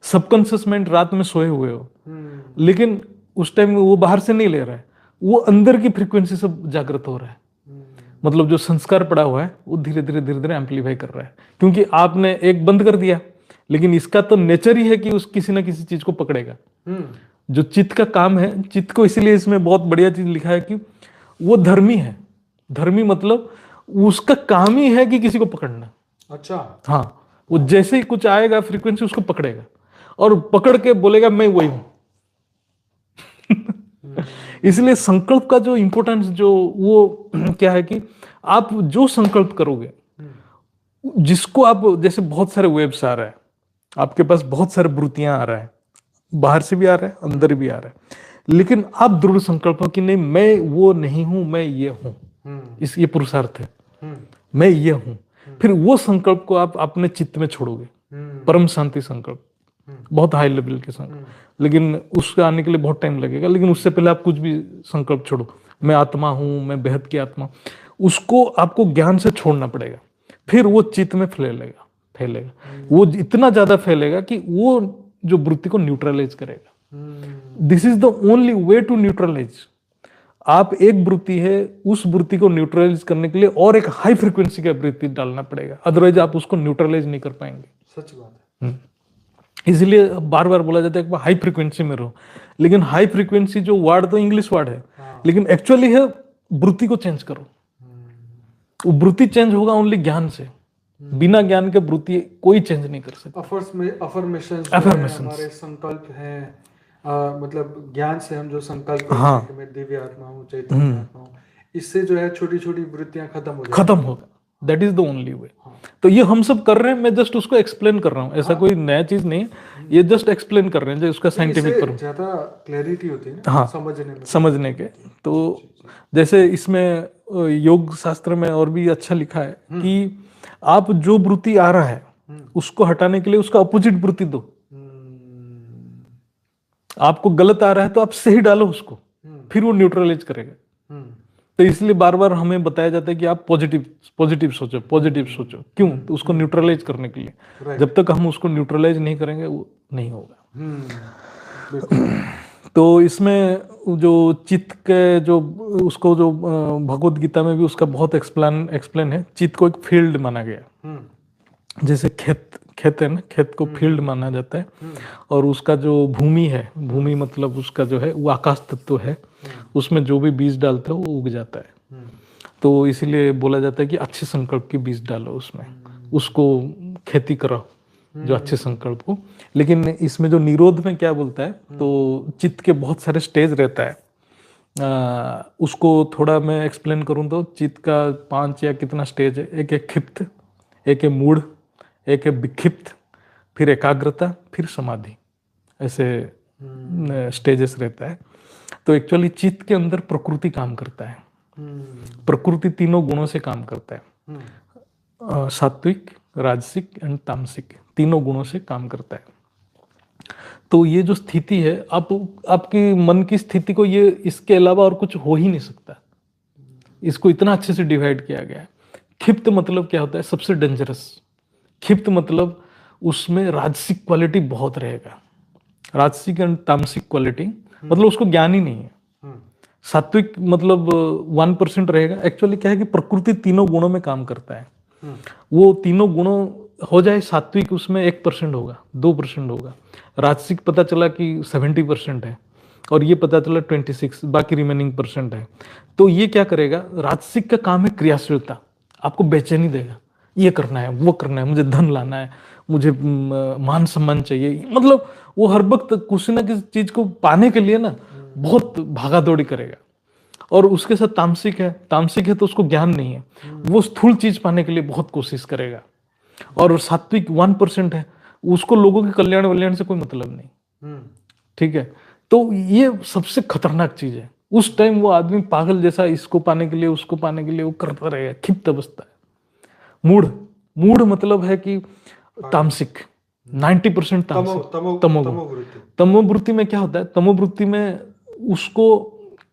सबकॉन्शियस माइंड रात में सोए हुए हो, लेकिन उस टाइम वो बाहर से नहीं ले रहा है, वो अंदर की फ्रीक्वेंसी से जागृत हो रहा है। मतलब जो संस्कार पड़ा हुआ है वो धीरे धीरे एम्पलीफाई कर रहा है, क्योंकि आपने एक बंद कर दिया, लेकिन इसका तो नेचर ही है कि उस किसी ना किसी चीज को पकड़ेगा। जो चित्त का काम है, चित्त को इसलिए इसमें बहुत बढ़िया चीज लिखा है कि वो धर्मी है। धर्मी मतलब उसका काम ही है कि किसी को पकड़ना। अच्छा, हाँ, वो जैसे ही कुछ आएगा फ्रीक्वेंसी उसको पकड़ेगा और पकड़ के बोलेगा मैं वही हूं। इसलिए संकल्प का जो इंपॉर्टेंस जो वो क्या है कि आप जो संकल्प करोगे, जिसको आप, जैसे बहुत सारे वेब्स आ रहा है आपके पास, बहुत सारे वृत्तियां आ रहा है, बाहर से भी आ रहा है अंदर भी आ रहा है, लेकिन आप दृढ़ संकल्प हो कि नहीं मैं वो नहीं हूं, मैं ये हूं। इस ये पुरुषार्थ है, मैं ये हूं। फिर वो संकल्प को आप अपने चित्त में छोड़ोगे, परम शांति संकल्प, बहुत हाई लेवल के संकल्प, लेकिन उसके आने के लिए बहुत टाइम लगेगा। लेकिन उससे पहले आप कुछ भी संकल्प छोड़ो, मैं आत्मा हूं, मैं बेहद की आत्मा, उसको आपको ज्ञान से छोड़ना पड़ेगा। फिर वो चित्त में फैलेगा वो इतना ज्यादा फैलेगा कि वो जो वृत्ति को न्यूट्रलाइज करेगा। This is the only way to neutralise. आप एक वृत्ति है, उस वृत्ति को न्यूट्रलाइज करने के लिए और एक हाई फ्रीक्वेंसी का वृत्ति डालना पड़ेगा, अदरवाइज आप उसको न्यूट्रलाइज नहीं कर पाएंगे। सच बात है। इसलिए बार बार बोला जाता है कि हाई फ्रीक्वेंसी में रहो, लेकिन हाई फ्रीक्वेंसी जो वर्ड तो इंग्लिश वर्ड है, लेकिन एक्चुअली है वृत्ति को चेंज करो। वो वृत्ति चेंज होगा ओनली ज्ञान से, बिना ज्ञान के वृत्ति कोई चेंज नहीं कर सकता। अफर्मेशंस हमारे संकल्प हैं, मतलब ज्ञान से हम जो संकल्प करते हैं कि मैं दिव्य आत्मा हूँ, चैतन्य आत्मा हूँ, इससे जो है छोटी छोटी वृत्तियां खत्म होगा। दैट इज द ओनली वे। तो ये हम सब कर रहे हैं, मैं जस्ट उसको एक्सप्लेन कर रहा हूँ, ऐसा कोई नया चीज नहीं है, ये जस्ट एक्सप्लेन कर रहे हैं जो उसका साइंटिफिक पर ज्यादा क्लैरिटी होती है ना, समझने के। तो जैसे इसमें योग शास्त्र में और भी अच्छा लिखा है कि आप जो वृत्ति आ रहा है उसको हटाने के लिए उसका अपोजिट वृत्ति दो। आपको गलत आ रहा है तो आप सही डालो उसको, फिर वो न्यूट्रलाइज करेगा। तो इसलिए बार बार हमें बताया जाता है कि आप पॉजिटिव सोचो। क्यों? तो उसको न्यूट्रलाइज करने के लिए। जब तक हम उसको न्यूट्रलाइज नहीं करेंगे वो नहीं होगा। तो इसमें जो चित्त के जो उसको जो भगवत गीता में भी उसका बहुत एक्सप्लेन है। चित्त को एक फील्ड माना गया, जैसे खेत है ना, खेत को फील्ड माना जाता है, और उसका जो भूमि मतलब उसका जो है वो आकाश तत्व है, उसमें जो भी बीज डालते हो वो उग जाता है। तो इसीलिए बोला जाता है कि अच्छे संकल्प की बीज डालो उसमें, उसको खेती करो जो अच्छे संकल्प हो। लेकिन इसमें जो निरोध में क्या बोलता है, तो चित्त के बहुत सारे स्टेज रहता है। उसको थोड़ा मैं एक्सप्लेन करूं तो चित्त का 5 या कितना स्टेज है। एक है क्षिप्त, एक है मूढ़, एक है विक्षिप्त, फिर एकाग्रता, फिर समाधि, ऐसे स्टेजेस रहता है। तो एक्चुअली चित्त के अंदर प्रकृति काम करता है। प्रकृति तीनों गुणों से काम करता है, सात्विक, राजसिक एंड तामसिक, तीनों गुणों से काम करता है। तो ये जो स्थिति है, आपकी मन की स्थिति को ये इसके अलावा और कुछ हो ही नहीं सकता। इसको इतना अच्छे से डिवाइड किया गया है। क्षिप्त मतलब क्या होता है? सबसे डेंजरस। क्षिप्त मतलब उसमें राजसिक क्वालिटी बहुत रहेगा, राजसिक एंड तामसिक क्वालिटी, मतलब उसको ज्ञान ही नहीं है। सात्विक मतलब 1% रहेगा। एक्चुअली क्या है कि प्रकृति तीनों गुणों में काम करता है। वो तीनों गुणों हो जाए सात्विक, उसमें 1% होगा, 2% होगा। राजसिक पता चला कि 70% है, और ये पता चला 26, बाकी रिमेनिंग % है। तो ये क्या करेगा? राजसिक का काम है क्रियाशीलता, आपको बेचैनी देगा, ये करना है, वो करना है, मुझे धन लाना है, मुझे मान सम्मान चाहिए, मतलब वो हर वक्त किसी ना किसी चीज को पाने के लिए ना बहुत भागा दौड़ी करेगा। और उसके साथ तामसिक है तो उसको ज्ञान नहीं है, वो स्थूल चीज पाने के लिए बहुत कोशिश करेगा। और सात्विक 1% है, उसको लोगों के कल्याण से कोई मतलब नहीं। ठीक है, तो ये सबसे खतरनाक चीज है। उस टाइम वो आदमी पागल जैसा इसको पाने के लिए उसको पाने के लिए वो करता रहेगा, क्षिप्त अवस्था है। मूढ़ मतलब है कि तामसिक, 90% तामसिक, तमोवृत्ति में क्या होता है? तमोवृत्ति में उसको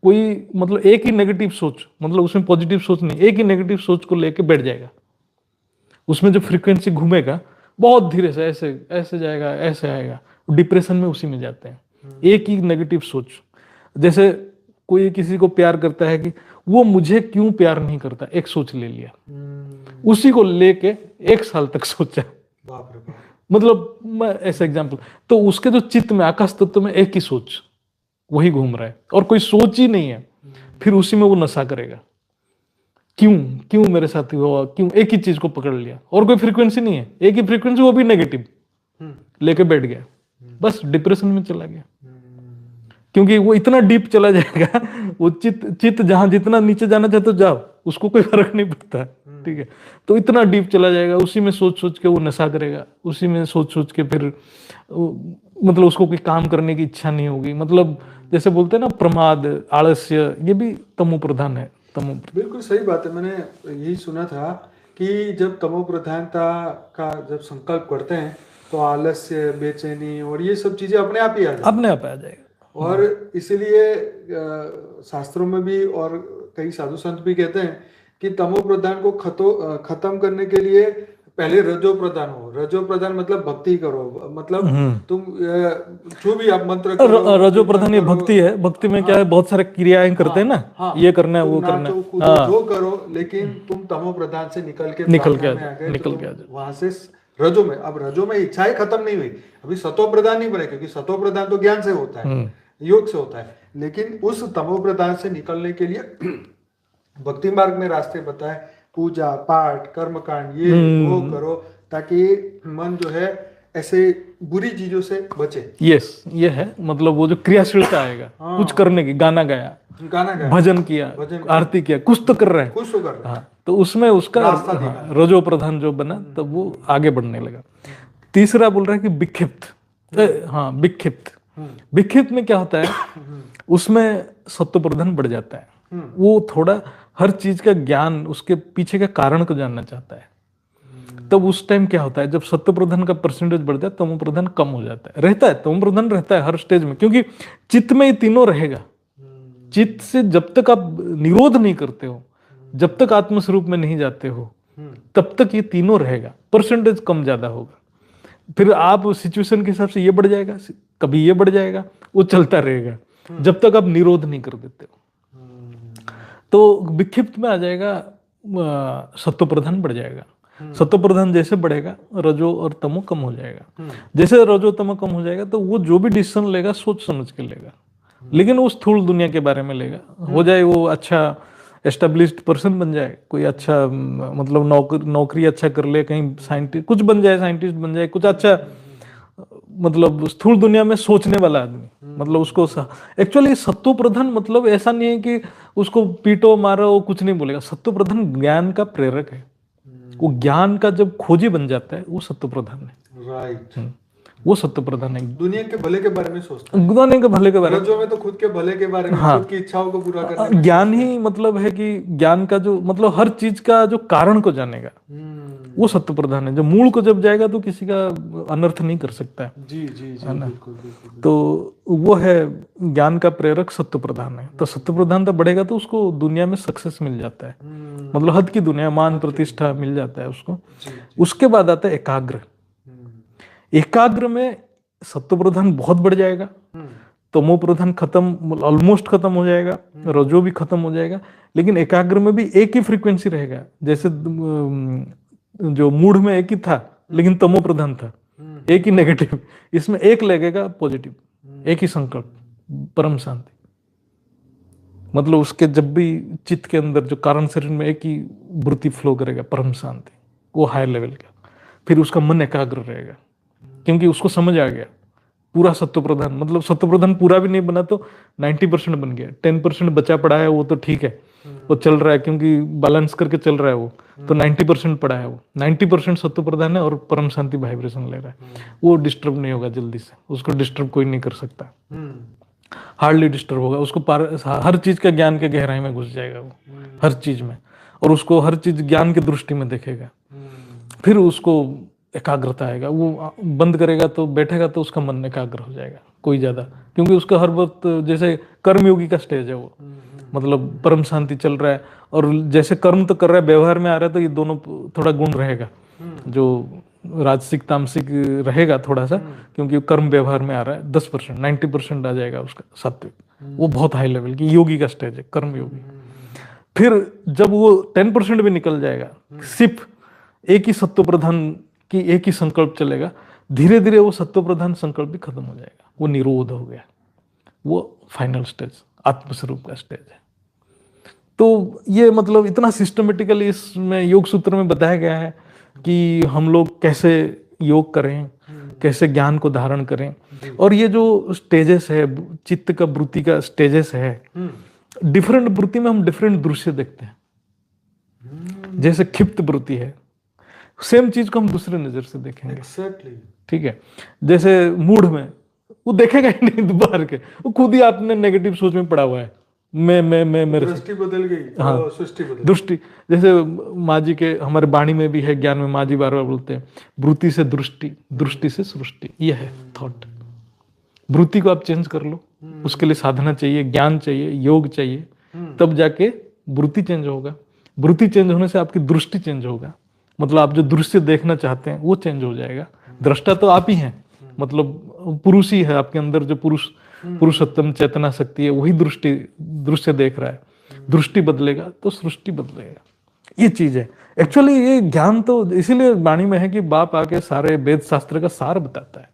कोई मतलब एक ही नेगेटिव सोच, मतलब उसमें पॉजिटिव सोच नहीं, एक ही नेगेटिव सोच को लेके बैठ जाएगा। उसमें जो फ्रीक्वेंसी घूमेगा बहुत धीरे से ऐसे जाएगा, ऐसे आएगा, डिप्रेशन में उसी में जाते हैं। एक ही नेगेटिव सोच। जैसे कोई किसी को प्यार करता है कि वो मुझे क्यों प्यार नहीं करता, एक सोच ले लिया, उसी को लेके 1 साल तक सोचा। मतलब मैं ऐसा एग्जांपल, तो उसके जो चित्त में, आकाश तत्व में एक ही सोच वही घूम रहा है, और कोई सोच ही नहीं है। फिर उसी में वो नशा करेगा, क्यों मेरे साथ हुआ, क्यों, एक ही चीज को पकड़ लिया, और कोई फ्रीक्वेंसी नहीं है, एक ही फ्रीक्वेंसी, वो भी नेगेटिव लेके बैठ गया, बस डिप्रेशन में चला गया। क्योंकि वो इतना डीप चला जाएगा, वो चित्त जहां जितना नीचे जाना चाहते तो जाओ, उसको कोई फर्क नहीं पड़ता। ठीक है, तो इतना डीप चला जाएगा, उसी में सोच के वो नशा करेगा, उसी में सोच के फिर मतलब उसको कोई काम करने की इच्छा नहीं होगी। मतलब जैसे बोलते हैं ना, प्रमाद, आलस्य, ये भी तमो प्रधान है। बिल्कुल सही बात है। मैंने यही सुना था कि जब तमो प्रधानता का जब संकल्प करते हैं तो आलस्य, बेचैनी और ये सब चीजें अपने आप ही आ जाती अपने आप आ जाएगा। और इसीलिए शास्त्रों में भी और कई साधु संत भी कहते हैं कि तमो प्रधान को खत्म करने के लिए पहले रजो प्रधान हो। रजो प्रधान मतलब भक्ति करो, मतलब तुम जो भी आप मंत्र करो, रजो प्रधान ये भक्ति है। भक्ति में क्या है, बहुत सारे क्रियाएं करते हैं ना, ये करना है, वो करना है, कूदो, जो करो, लेकिन तुम तमो प्रधान से निकल के आ गए, वहां से रजो में। अब रजो में इच्छाएं खत्म नहीं हुई, अभी सतो प्रधान नहीं बने, क्योंकि सतो प्रधान तो ज्ञान से होता है, योग से होता है। लेकिन उस तमो प्रधान से निकलने के लिए भक्ति मार्ग में रास्ते बताए, पूजा पाठ कर्मकांड ये वो करो, ताकि मन जो है ऐसे बुरी चीजों से बचे। यस, ये है मतलब वो जो क्रियाशीलता आएगा, कुछ करने की, गाना गाया, भजन किया, आरती किया, कुछ तो कर रहे हैं, तो उसमें उसका रजो प्रधान जो बना, तब वो आगे बढ़ने लगा। तीसरा बोल रहा है कि विक्षिप्त, विक्षिप्त में क्या होता है, उसमें सत्व प्रधान बढ़ जाता है। वो थोड़ा हर चीज का ज्ञान, उसके पीछे का कारण को जानना चाहता है। तब उस टाइम क्या होता है, जब सत्व प्रधान का परसेंटेज बढ़ता है, तमो प्रधान कम हो जाता है। रहता है तमो प्रधान रहता है हर स्टेज में, क्योंकि चित्त में ये तीनों रहेगा। चित्त से जब तक आप निरोध नहीं करते हो, जब तक आत्मस्वरूप में नहीं जाते हो, तब तक ये तीनों रहेगा। परसेंटेज कम ज्यादा होगा, फिर आप सिचुएशन के हिसाब से ये बढ़ जाएगा, कभी ये बढ़ जाएगा, वो चलता रहेगा जब तक आप निरोध नहीं कर देते हो। तो विक्षिप्त में आ जाएगा, सत्व प्रधान बढ़ जाएगा। सत्व प्रधान जैसे बढ़ेगा, रजो और तमो कम हो जाएगा। जैसे रजो तमो कम हो जाएगा, तो वो जो भी डिसीजन लेगा सोच समझ के लेगा, लेकिन वो स्थूल दुनिया के बारे में लेगा। हो जाए वो अच्छा एस्टेब्लिश्ड पर्सन बन जाए, कोई अच्छा मतलब नौकरी अच्छा कर ले, कहीं साइंटिस्ट कुछ बन जाए, साइंटिस्ट बन जाए, कुछ अच्छा मतलब स्थूल दुनिया में सोचने वाला आदमी, मतलब उसको एक्चुअली सत्व प्रधान मतलब ऐसा नहीं है कि उसको पीटो मारो वो कुछ नहीं बोलेगा। सत्व प्रधान ज्ञान का प्रेरक है। वो ज्ञान का जब खोजी बन जाता है, वो सत्व प्रधान है। राइट, वो सत्व प्रधान है। दुनिया के भले के बारे में सोचता है, दुनिया के भले के बारे में तो खुद के भले के बारे में, खुद की इच्छाओं को पूरा करने में। ज्ञान ही मतलब है कि ज्ञान का जो मतलब हर चीज का जो कारण को जानेगा, वो सत्व प्रधान है। जो मूल को जब जाएगा तो किसी का अनर्थ नहीं कर सकता है। जी जी जी, बिल्कुल। तो वो है ज्ञान का प्रेरक सत्व प्रधान है। तो सत्व प्रधान तो बढ़ेगा तो उसको दुनिया में सक्सेस मिल जाता है, मतलब हद की दुनिया, मान प्रतिष्ठा मिल जाता है उसको। उसके बाद आता है एकाग्र। एकाग्र में सत्व प्रधान बहुत बढ़ जाएगा, तमो प्रधान खत्म, ऑलमोस्ट खत्म हो जाएगा, रजो भी खत्म हो जाएगा, लेकिन एकाग्र में भी एक ही फ्रीक्वेंसी रहेगा। जैसे जो मूड में एक ही था, लेकिन तमो प्रधान था, एक ही नेगेटिव, इसमें एक लगेगा पॉजिटिव, एक ही संकल्प, परम शांति। मतलब उसके जब भी चित्त के अंदर जो कारण शरीर में एक ही वृत्ति फ्लो करेगा, परम शांति, वो हाई लेवल का। फिर उसका मन एकाग्र रहेगा, क्योंकि उसको समझ आ गया पूरा सत्व प्रधान, मतलब सत्व प्रधान पूरा भी नहीं बना तो 90% बन गया, 10% बचा पड़ा है, वो तो ठीक है, वो चल रहा है, क्योंकि बैलेंस करके चल रहा है वो, तो 90% पड़ा है, वो 90% सत्व प्रधान है और परम शांति वाइब्रेशन ले रहा है। वो डिस्टर्ब नहीं होगा जल्दी से, उसको डिस्टर्ब कोई नहीं कर सकता, हार्डली डिस्टर्ब होगा उसको। हर चीज का ज्ञान के गहराई में घुस जाएगा वो, हर चीज में, और उसको हर चीज ज्ञान की दृष्टि में देखेगा। फिर उसको एकाग्रता आएगा, वो बंद करेगा तो बैठेगा तो उसका मन एकाग्र हो जाएगा कोई ज्यादा, क्योंकि उसका हर वक्त जैसे कर्मयोगी का स्टेज है वो, मतलब परम शांति चल रहा है, और जैसे कर्म तो कर रहा है, व्यवहार में आ रहा है, तो ये दोनों थोड़ा गुण रहेगा, जो राजसिक तामसिक रहेगा थोड़ा सा, क्योंकि कर्म व्यवहार में आ रहा है। 10% 90% आ जाएगा उसका सात्विक, वो बहुत हाई लेवल की योगी का स्टेज है, कर्म योगी। फिर जब वो 10% भी निकल जाएगा, सिर्फ एक ही सत्व प्रधान की एक ही संकल्प चलेगा, धीरे धीरे वो सत्व प्रधान संकल्प भी खत्म हो जाएगा, वो निरोध हो गया, वो फाइनल स्टेज आत्मस्वरूप का स्टेज है। तो ये मतलब इतना सिस्टमेटिकली इसमें योग सूत्र में बताया गया है कि हम लोग कैसे योग करें, कैसे ज्ञान को धारण करें, और ये जो स्टेजेस है, चित्त का वृत्ति का स्टेजेस है, डिफरेंट वृत्ति में हम डिफरेंट दृश्य देखते हैं। जैसे क्षिप्त वृत्ति है, सेम चीज को हम दूसरे नजर से देखेंगे। ठीक है, जैसे मूड में वो देखेगा ही नहीं बाहर के, वो खुद ही आपने नेगेटिव सोच में पड़ा हुआ है, मैं मेरे से दृष्टि बदल गई हाँ तो सृष्टि बदल गई। दृष्टि, जैसे माँ जी के हमारे वाणी में भी है, ज्ञान में माँ जी बार बार बोलते हैं, ब्रूति से दृष्टि, दृष्टि से सृष्टि, ये है थॉट। ब्रूति को आप चेंज कर लो, उसके लिए साधना चाहिए, ज्ञान चाहिए, योग चाहिए, तब जाके ब्रूति चेंज होगा। ब्रूति चेंज होने से आपकी दृष्टि चेंज होगा, मतलब आप जो दृश्य देखना चाहते हैं वो चेंज हो जाएगा। दृष्टा तो आप ही हैं, मतलब पुरुष ही है आपके अंदर, जो पुरुषोत्तम चेतना शक्ति है वही दृश्य देख रहा है। दृष्टि बदलेगा तो सृष्टि बदलेगा, ये चीज है एक्चुअली। ये ज्ञान तो इसीलिए वाणी में है कि बाप आके सारे वेद शास्त्र का सार बताता है।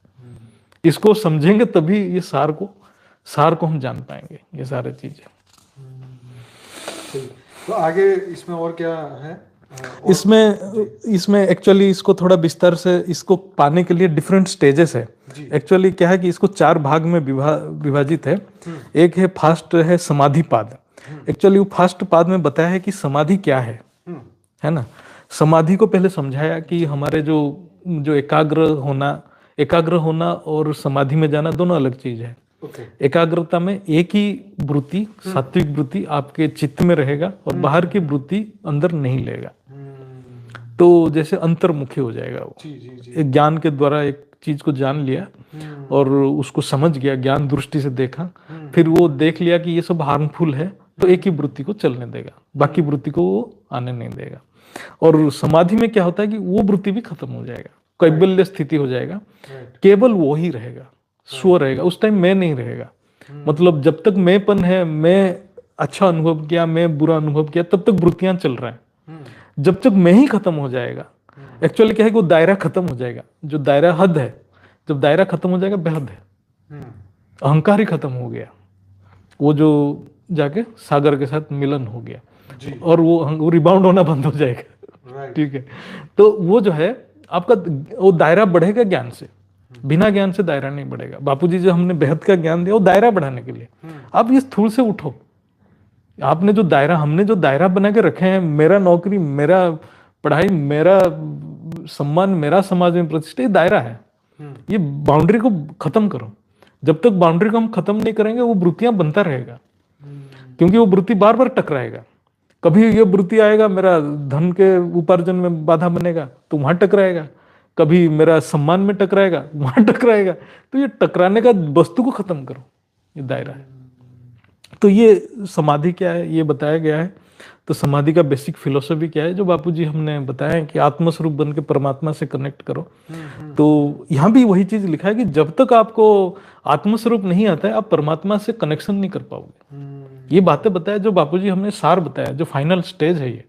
इसको समझेंगे तभी ये सार को हम जान पाएंगे, ये सारी चीजें। तो आगे इसमें और क्या है? इसमें एक्चुअली इसको थोड़ा विस्तार से इसको पाने के लिए डिफरेंट स्टेजेस है। एक्चुअली क्या है कि इसको 4 भाग में विभाजित है। एक है फास्ट है समाधि पाद। एक्चुअली वो फास्ट पाद में बताया है कि समाधि क्या है ना। समाधि को पहले समझाया कि हमारे जो एकाग्र होना और समाधि में जाना दोनों अलग चीज है। एकाग्रता में एक ही वृत्ति, सात्विक वृत्ति आपके चित्त में रहेगा और बाहर की वृत्ति अंदर नहीं लेगा, तो जैसे अंतर्मुखी हो जाएगा वो। एक ज्ञान के द्वारा एक चीज को जान लिया और उसको समझ गया, ज्ञान दृष्टि से देखा, फिर वो देख लिया कि ये सब हार्मफुल है, तो एक ही वृत्ति को चलने देगा, बाकी वृत्ति को वो आने नहीं देगा। और समाधि में क्या होता है कि वो वृत्ति भी खत्म हो जाएगा, कैबल्य स्थिति हो जाएगा, केवल वो ही रहेगा, स्व रहेगा। उस टाइम मैं नहीं रहेगा, मतलब जब तक मैंपन है, मैं अच्छा अनुभव किया, मैं बुरा अनुभव किया, तब तक वृत्तियां चल रहा है। जब तक मैं ही खत्म हो जाएगा, एक्चुअली क्या है कि वो दायरा खत्म हो जाएगा, जो दायरा हद है, जब दायरा खत्म हो जाएगा बेहद है, अहंकार ही खत्म हो गया, वो जो जाके सागर के साथ मिलन हो गया और वो रिबाउंड होना बंद हो जाएगा। ठीक है, तो वो जो है आपका वो दायरा बढ़ेगा ज्ञान से, बिना ज्ञान से दायरा नहीं बढ़ेगा। बापूजी जो हमने बेहद का ज्ञान दिया वो दायरा बढ़ाने के लिए। आप इस स्थूल से उठो, हमने जो दायरा बना के रखे हैं, मेरा नौकरी, मेरा पढ़ाई, मेरा सम्मान, मेरा समाज में प्रतिष्ठा, ये दायरा है। ये बाउंड्री को खत्म करो। जब तक बाउंड्री को हम खत्म नहीं करेंगे वो वृत्तियां बनता रहेगा, क्योंकि वो वृत्ति बार बार टकराएगा। कभी ये वृत्ति आएगा मेरा धन के उपार्जन में बाधा बनेगा तो वहां टकराएगा, कभी मेरा सम्मान में टकराएगा, वहां टकराएगा। तो ये टकराने का वस्तु को खत्म करो, ये दायरा है। तो ये समाधि क्या है ये बताया गया है। तो समाधि का बेसिक फिलोसफी क्या है, जो बापूजी हमने बताया है कि आत्मस्वरूप बन के परमात्मा से कनेक्ट करो। तो यहाँ भी वही चीज लिखा है कि जब तक आपको आत्मस्वरूप नहीं आता है, आप परमात्मा से कनेक्शन नहीं कर पाओगे। ये बातें बताया जो बापूजी हमने सार बताया, जो फाइनल स्टेज है ये,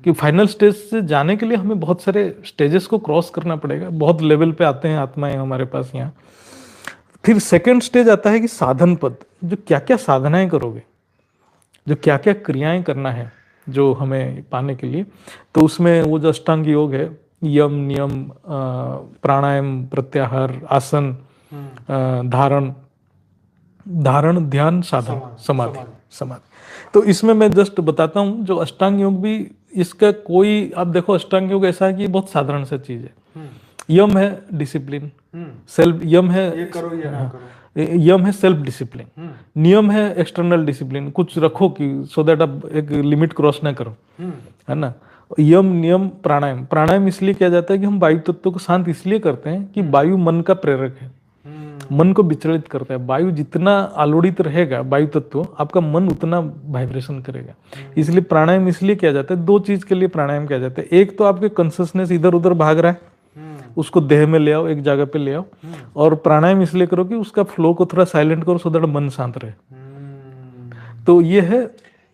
कि फाइनल स्टेज से जाने के लिए हमें बहुत सारे स्टेजेस को क्रॉस करना पड़ेगा। बहुत लेवल पे आते हैं आत्माएं हमारे पास यहाँ। फिर सेकंड स्टेज आता है कि साधन पद, जो क्या क्या साधनाएं करोगे, जो क्या क्या क्रियाएं करना है जो हमें पाने के लिए। तो उसमें वो जो अष्टांग योग है, यम, नियम, प्राणायाम, प्रत्याहार, आसन, धारण, ध्यान, साधन, समाधि। तो इसमें मैं जस्ट बताता हूँ, जो अष्टांग योग भी इसका कोई, आप देखो अष्टांग योग ऐसा है कि बहुत साधारण सा चीज है। यम है डिसिप्लिन, सेल्फ, यम है ये करो ये ना करो, यम है सेल्फ डिसिप्लिन, नियम है एक्सटर्नल डिसिप्लिन, कुछ रखो कि सो दैट आप एक लिमिट क्रॉस ना करो, है ना। यम, नियम, प्राणायाम। प्राणायाम इसलिए किया जाता है कि हम वायु तत्व को शांत इसलिए करते हैं कि वायु मन का प्रेरक है, मन को विचलित करता है। वायु जितना आलोड़ित रहेगा वायु तत्व, आपका मन उतना वाइब्रेशन करेगा। इसलिए प्राणायाम इसलिए किया जाता है, दो चीज के लिए प्राणायाम किया जाता है। एक तो आपके कॉन्शियसनेस इधर उधर भाग रहा है, उसको देह में ले आओ, एक जगह पे ले आओ। और प्राणायाम इसलिए करो कि उसका फ्लो को थोड़ा साइलेंट करो, सो दैट मन शांत रहे। तो ये है,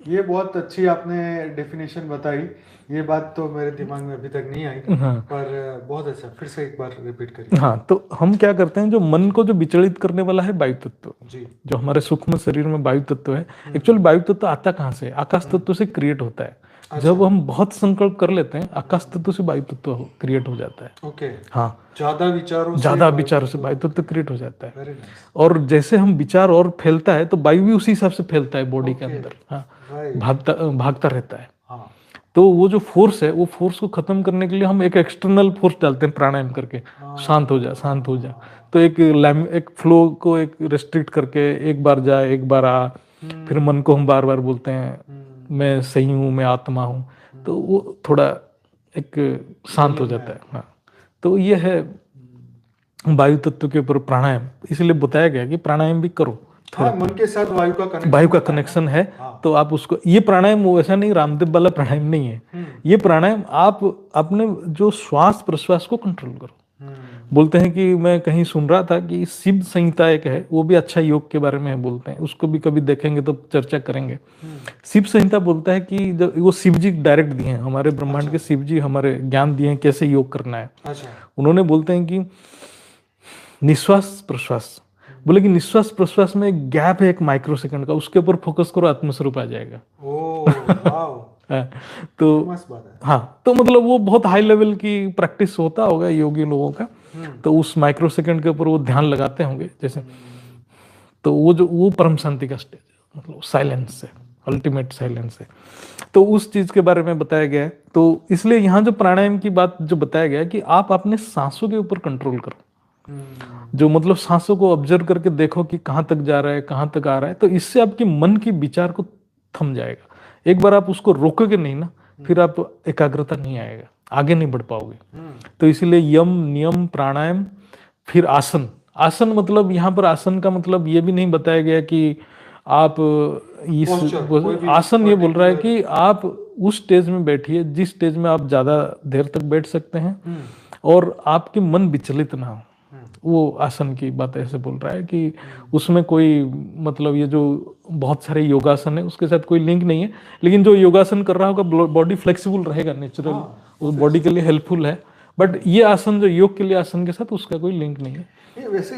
ये बहुत अच्छी आपने डेफिनेशन बताई। ये बात तो मेरे दिमाग में अभी तक नहीं आई। हाँ, पर बहुत अच्छा, फिर से एक बार रिपीट करिए। हाँ, तो हम क्या करते हैं, जो मन को जो विचलित करने वाला है वायु तत्व जी, जो हमारे सूक्ष्म शरीर में वायु तत्व है। एक्चुअली वायु तत्व आता कहाँ से? आकाश तत्व से क्रिएट होता है। जब हम बहुत संकल्प कर लेते हैं, आकाश तत्व से वायु तत्व क्रिएट हो जाता है। ओके, हाँ, ज्यादा विचारों से वायु तत्व क्रिएट हो जाता है। Very nice. और जैसे हम विचार और फैलता है तो वायु भी उसी हिसाब से फैलता है बॉडी के अंदर। हाँ, भागता रहता है। हाँ, तो वो जो फोर्स है, वो फोर्स को खत्म करने के लिए हम एक एक्सटर्नल फोर्स डालते हैं प्राणायाम करके, शांत हो जा। तो एक फ्लो को एक रेस्ट्रिक्ट करके, एक बार जाए एक बार आ, फिर मन को हम बार बार बोलते हैं मैं सही हूँ, मैं आत्मा हूँ, तो वो थोड़ा एक शांत हो जाता है। हाँ, तो ये है वायु तत्व के ऊपर प्राणायाम। इसलिए बताया गया कि प्राणायाम भी करो थोड़ा। हाँ, मन के साथ वायु का कनेक्शन, वायु का कनेक्शन है। हाँ। तो आप उसको, ये प्राणायाम वो ऐसा नहीं रामदेव वाला प्राणायाम नहीं है। ये प्राणायाम आप अपने जो श्वास प्रश्वास को कंट्रोल करो। बोलते हैं कि मैं कहीं सुन रहा था कि शिव संहिता एक है, वो भी अच्छा योग के बारे में है बोलते हैं, उसको भी कभी देखेंगे तो चर्चा करेंगे। शिव संहिता बोलता है कि जब वो शिव जी डायरेक्ट दिए हैं, हमारे ब्रह्मांड के शिव जी हमारे ज्ञान दिए हैं कैसे योग करना है। उन्होंने बोलते हैं कि निश्वास प्रश्वास, बोले कि निश्वास प्रश्वास में एक गैप है 1 माइक्रोसेकंड का, उसके ऊपर फोकस करो, आत्मस्वरूप आ जाएगा। तो हाँ, तो मतलब वो बहुत हाई लेवल की प्रैक्टिस होता होगा योगी लोगों का, तो उस माइक्रोसेकंड के ऊपर वो ध्यान लगाते होंगे जैसे। तो वो परम शांति का स्टेज है, मतलब साइलेंस है, अल्टीमेट साइलेंस है। तो उस चीज के बारे में बताया गया है। तो इसलिए यहाँ जो प्राणायाम की बात जो बताया गया है कि आप अपने सांसों के ऊपर कंट्रोल करो, जो मतलब सांसों को ऑब्जर्व करके देखो कि कहाँ तक जा रहा है, कहाँ तक आ रहा है। तो इससे आपके मन की विचार को थम जाएगा। एक बार आप उसको रोकोगे नहीं ना, फिर आप एकाग्रता नहीं आएगा, आगे नहीं बढ़ पाओगे। तो इसीलिए यम नियम प्राणायाम, फिर आसन। आसन मतलब यहाँ पर आसन का मतलब ये भी नहीं बताया गया कि आप इस आसन, ये बोल रहा है कि आप उस स्टेज में बैठिए जिस स्टेज में आप ज्यादा देर तक बैठ सकते हैं और आपके मन विचलित ना हो। वो आसन की बात ऐसे बोल रहा है कि उसमें कोई मतलब ये जो बहुत सारे योगासन है उसके साथ कोई लिंक नहीं है, लेकिन जो योगासन कर रहा होगा बॉडी फ्लेक्सिबल रहेगा, नेचुरल, वो बॉडी के लिए हेल्पफुल है। बट ये आसन जो योग के लिए आसन के साथ उसका कोई लिंक नहीं है। वैसे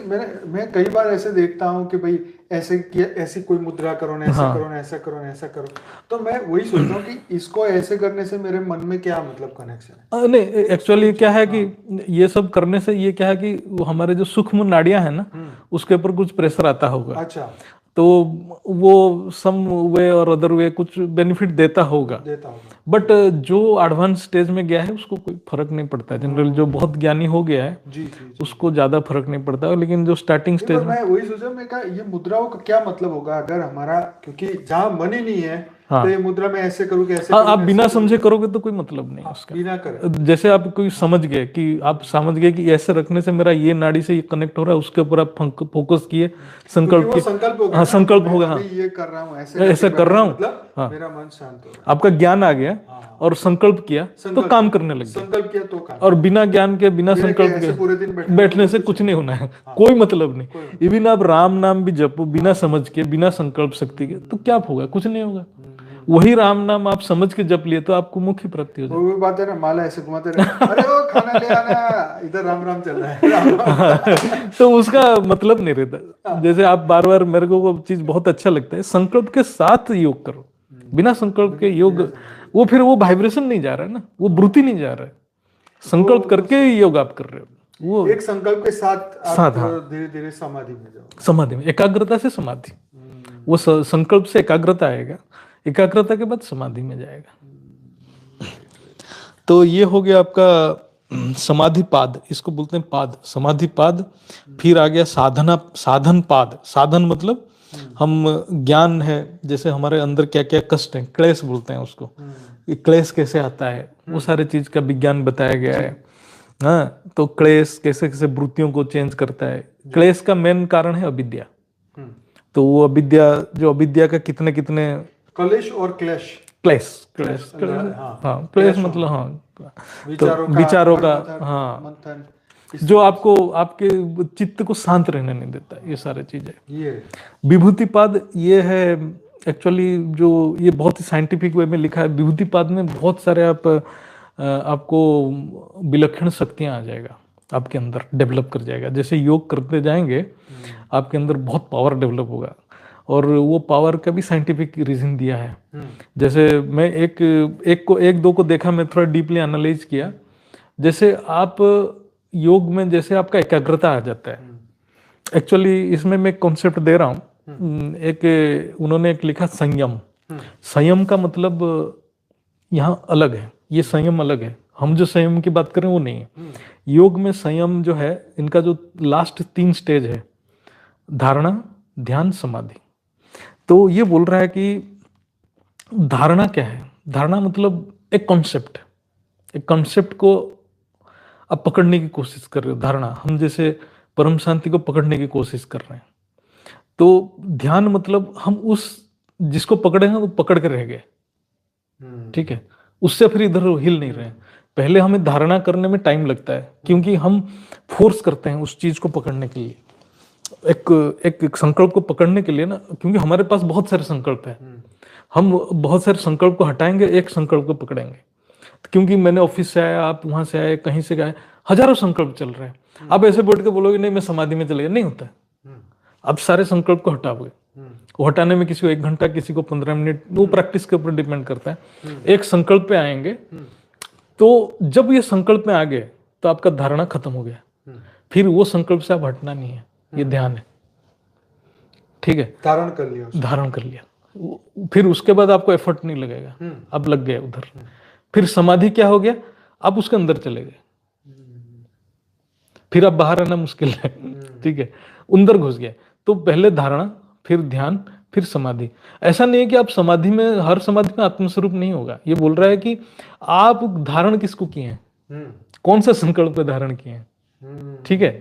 मैं कई बार ऐसे देखता हूँ कि भाई ऐसे किया, ऐसी कोई मुद्रा करो ना, ऐसा करो ना, ऐसा करो ना, ऐसा करो। तो मैं वही सोचता हूँ कि इसको ऐसे करने से मेरे मन में क्या मतलब कनेक्शन है? नहीं, एक्चुअली क्या है कि ये सब करने से ये क्या है कि हमारे जो सूक्ष्म नाड़ियां हैं ना, उसके ऊपर कुछ प्रेशर आता होगा। अच्छा, तो वो सम वे और अदर वे कुछ बेनिफिट देता होगा। बट जो एडवांस स्टेज में गया है उसको कोई फर्क नहीं पड़ता। जनरल जो बहुत ज्ञानी हो गया है जी, उसको ज्यादा फर्क नहीं पड़ता। लेकिन जो स्टार्टिंग स्टेज में, मैं वही सोचा, मैं कहा ये मुद्राओं का क्या मतलब होगा अगर हमारा, क्योंकि जहाँ मन ही नहीं है तो ये मुद्रा में ऐसे करूँ कि ऐसे, आप बिना समझे करोगे तो कोई मतलब नहीं उसका। बिना करे, जैसे आप कोई समझ गए कि आप समझ गए कि ऐसे रखने से मेरा ये नाड़ी से ये कनेक्ट हो रहा है, उसके ऊपर आप फोकस किए, संकल्प किए, संकल्प होगा, हाँ ये कर रहा हूँ, ऐसे कर रहा हूँ, हाँ, मेरा मन शांत हो रहा है, आपका ज्ञान आ गया और संकल्प किया तो काम करने लग गया। संकल्प किया तो काम। और बिना ज्ञान के, बिना संकल्प के पूरे दिन बैठने से कुछ नहीं होना है, कोई मतलब नहीं। इवन आप राम नाम भी जपो बिना समझ के, बिना संकल्प शक्ति के, तो क्या होगा? कुछ नहीं होगा। वही राम नाम आप समझ के जप लिए तो आपको मुख्य प्राप्ति हो जाएगी। वो बात है ना, माला ऐसे घुमाते रहे, अरे वो खाना ले आना, इधर राम राम चल रहा है। तो उसका मतलब नहीं रहता। जैसे आप बार बार, मेरे को वो चीज बहुत अच्छा लगता है, संकल्प के साथ योग करो। बिना संकल्प के योग, वो फिर वो वाइब्रेशन नहीं जा रहा है ना, वो वृत्ति नहीं जा रहा है। संकल्प करके ही योग आप कर रहे हो। वो एक संकल्प के साथ धीरे धीरे समाधि में जाओ। समाधि में, एकाग्रता से समाधि, वो संकल्प से एकाग्रता आएगा, एकाग्रता के बाद समाधि में जाएगा। तो ये हो गया आपका समाधि पाद, इसको बोलते हैं पाद, समाधि पाद। फिर आ गया साधना, साधन पाद। साधन मतलब हम ज्ञान है, जैसे हमारे अंदर क्या क्या कष्ट है, क्लेश बोलते हैं उसको, क्लेश कैसे आता है, वो सारे चीज का विज्ञान बताया गया है। हाँ, तो क्लेश कैसे कैसे वृत्तियों को चेंज करता है। क्लेश का मेन कारण है अविद्या। तो वो अविद्या, जो अविद्या का कितने कितने क्लेश और क्लेश, क्लेश, क्लेश, हाँ, क्लेश मतलब हाँ, तो विचारों का, हाँ, जो आपको आपके चित्त को शांत रहने नहीं देता, ये सारी चीजें। ये विभूतिपाद ये है एक्चुअली, जो ये बहुत ही साइंटिफिक वे में लिखा है। विभूतिपाद में बहुत सारे आपको विलक्षण शक्तियां आ जाएगा, आपके अंदर डेवलप कर जाएगा। जैसे योग करते जाएंगे आपके अंदर बहुत पावर डेवलप होगा, और वो पावर का भी साइंटिफिक रीजन दिया है। जैसे मैं एक दो को देखा, मैं थोड़ा डीपली एनालाइज किया। जैसे आप योग में जैसे आपका एकाग्रता आ जाता है, एक्चुअली इसमें मैं कॉन्सेप्ट दे रहा हूँ। एक उन्होंने एक लिखा संयम। संयम का मतलब यहाँ अलग है, ये संयम अलग है। हम जो संयम की बात करें वो नहीं है। योग में संयम जो है, इनका जो लास्ट 3 स्टेज है, धारणा, ध्यान, समाधि। तो ये बोल रहा है कि धारणा क्या है? धारणा मतलब एक कॉन्सेप्ट, एक कॉन्सेप्ट को आप पकड़ने की कोशिश कर रहे हो। धारणा, हम जैसे परम शांति को पकड़ने की कोशिश कर रहे हैं। तो ध्यान मतलब हम उस जिसको पकड़े हैं वो पकड़ के रह गए, ठीक है, उससे फिर इधर हिल नहीं रहे हैं। पहले हमें धारणा करने में टाइम लगता है क्योंकि हम फोर्स करते हैं उस चीज को पकड़ने के लिए, एक संकल्प को पकड़ने के लिए ना, क्योंकि हमारे पास बहुत सारे संकल्प है। हम बहुत सारे संकल्प को हटाएंगे, एक संकल्प को पकड़ेंगे। क्योंकि मैंने ऑफिस से आया, आप वहां से आए, कहीं से गए, हजारों संकल्प चल रहे हैं। आप ऐसे बैठ के बोलोगे नहीं मैं समाधि में चले गया, नहीं होता है। आप सारे संकल्प को हटाओगे, वो हटाने में किसी को 1 घंटा, किसी को 15 मिनट, वो प्रैक्टिस के ऊपर डिपेंड करता है। एक संकल्प पे आएंगे, तो जब ये संकल्प में आ गए तो आपका धारणा खत्म हो गया। फिर वो संकल्प से आप हटना नहीं है, ये ध्यान है, ठीक है। धारण कर लिया, धारण कर लिया, फिर उसके बाद आपको एफर्ट नहीं लगेगा, अब लग गए उधर। फिर समाधि क्या हो गया? आप उसके अंदर चले गए, फिर आप बाहर आना मुश्किल है, ठीक है, अंदर घुस गए। तो पहले धारणा, फिर ध्यान, फिर समाधि। ऐसा नहीं है कि आप समाधि में, हर समाधि में आत्मस्वरूप नहीं होगा। ये बोल रहा है कि आप धारण किसको किए हैं, कौन सा संकल्प पे धारण किए हैं, ठीक है।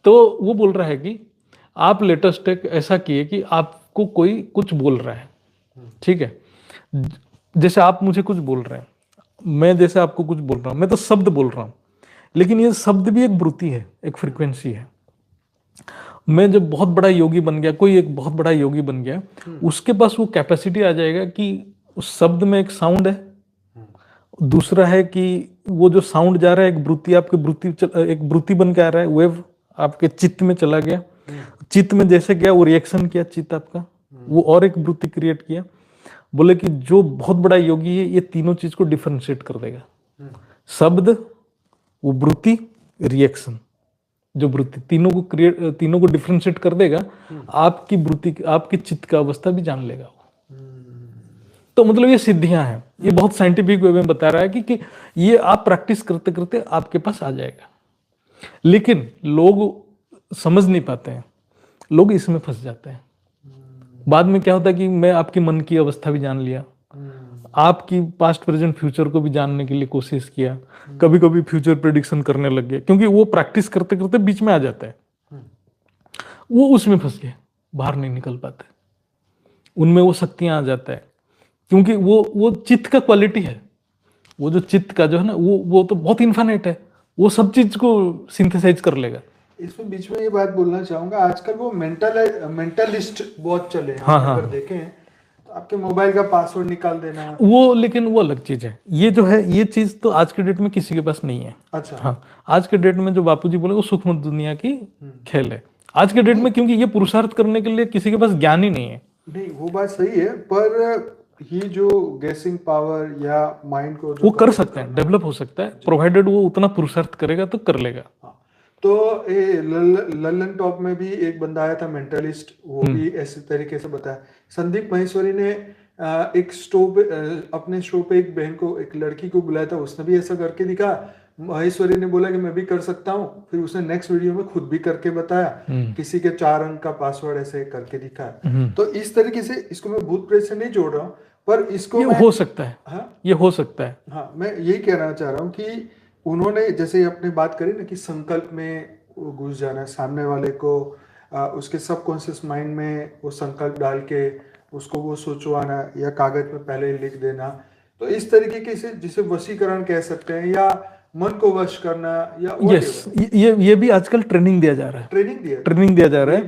तो वो बोल रहा है कि आप लेटेस्ट एक ऐसा किए कि आपको कोई कुछ बोल रहा है, ठीक है। जैसे आप मुझे कुछ बोल रहे हैं, मैं जैसे आपको कुछ बोल रहा हूं, मैं तो शब्द बोल रहा हूं, लेकिन ये शब्द भी एक वृत्ति है, एक फ्रीक्वेंसी है। मैं जब बहुत बड़ा योगी बन गया, कोई एक बहुत बड़ा योगी बन गया, उसके पास वो कैपेसिटी आ जाएगा कि उस शब्द में एक साउंड है। दूसरा है कि वो जो साउंड जा रहा है, एक वृत्ति, आपके एक वृत्ति बन के आ रहा है, वेव आपके चित्त में चला गया। चित्त में जैसे गया वो रिएक्शन किया चित्त आपका, वो और एक वृत्ति क्रिएट किया। बोले कि जो बहुत बड़ा योगी है ये तीनों चीज को डिफरेंशिएट कर देगा, शब्द, वो वृत्ति, रिएक्शन। जो वृत्ति तीनों को डिफरेंशिएट कर देगा, आपकी वृत्ति, आपकी चित्त का अवस्था भी जान लेगा वो। तो मतलब ये सिद्धियां हैं, ये बहुत साइंटिफिक वे में बता रहा है कि ये आप प्रैक्टिस करते करते आपके पास आ जाएगा। लेकिन लोग समझ नहीं पाते हैं, लोग इसमें फंस जाते हैं। बाद में क्या होता है कि मैं आपकी मन की अवस्था भी जान लिया, आपकी पास्ट प्रेजेंट फ्यूचर को भी जानने के लिए कोशिश किया, कभी कभी फ्यूचर प्रेडिक्शन करने लग गए, क्योंकि वो प्रैक्टिस करते करते बीच में आ जाता है, वो उसमें फंस गए, बाहर नहीं निकल पाते। उनमें वो शक्तियां आ जाता है, क्योंकि वो चित्त का क्वालिटी है। वो जो चित्त का जो है ना, वो तो बहुत इन्फिनिट है, वो सब चीज को सिंथेसाइज कर लेगा। इसमें बीच में ये बात बोलना चाहूंगा, आजकल वो मेंटलिस्ट बहुत चले हैं। हाँ, अगर देखें तो आपके मोबाइल का पासवर्ड निकाल देना, वो, लेकिन वो अलग चीज है। ये जो है, ये चीज तो आज के डेट में किसी के पास नहीं है। अच्छा, हाँ, आज के डेट में जो बापूजी बोले वो सूक्ष्म दुनिया की खेल है आज के डेट में, क्योंकि ये पुरुषार्थ करने के लिए किसी के पास ज्ञान ही नहीं है। नहीं, वो बात सही है, पर ये जो गेसिंग पावर या माइंड को वो कर सकते हैं, डेवलप हो सकता है, प्रोवाइडेड वो उतना पुरुषार्थ करेगा तो कर लेगा। तो ये लल्लन टॉप में भी एक बंदा आया था मेंटलिस्ट, वो भी ऐसे तरीके से बताया। संदीप महेश्वरी ने एक अपने शो पे एक बहन को, एक लड़की को बुलाया था, उसने भी ऐसा करके दिखा। महेश्वरी ने बोला कि मैं भी कर सकता हूँ, फिर उसने नेक्स्ट वीडियो में खुद भी करके बताया, किसी के 4 अंक का पासवर्ड ऐसे करके दिखाया। तो इस तरीके से, इसको मैं भूत प्रेत से नहीं जोड़ रहा हूँ, पर इसको ये हो सकता है। हाँ, ये हो सकता है। हाँ, मैं यही कहना चाह रहा हूँ कि उन्होंने जैसे अपनी बात करी ना कि संकल्प में घुस जाना, सामने वाले को उसके सबकॉन्शियस माइंड में वो संकल्प डाल के उसको वो सोचवाना या कागज में पहले लिख देना। तो इस तरीके से जिसे वशीकरण कह सकते हैं, या मन को वश करना, या यस, ये भी आजकल ट्रेनिंग दिया जा रहा है। ट्रेनिंग दिया जा रहा है।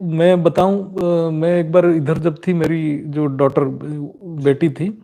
मैं बताऊं, मैं एक बार इधर जब थी, मेरी जो डॉटर बेटी थी,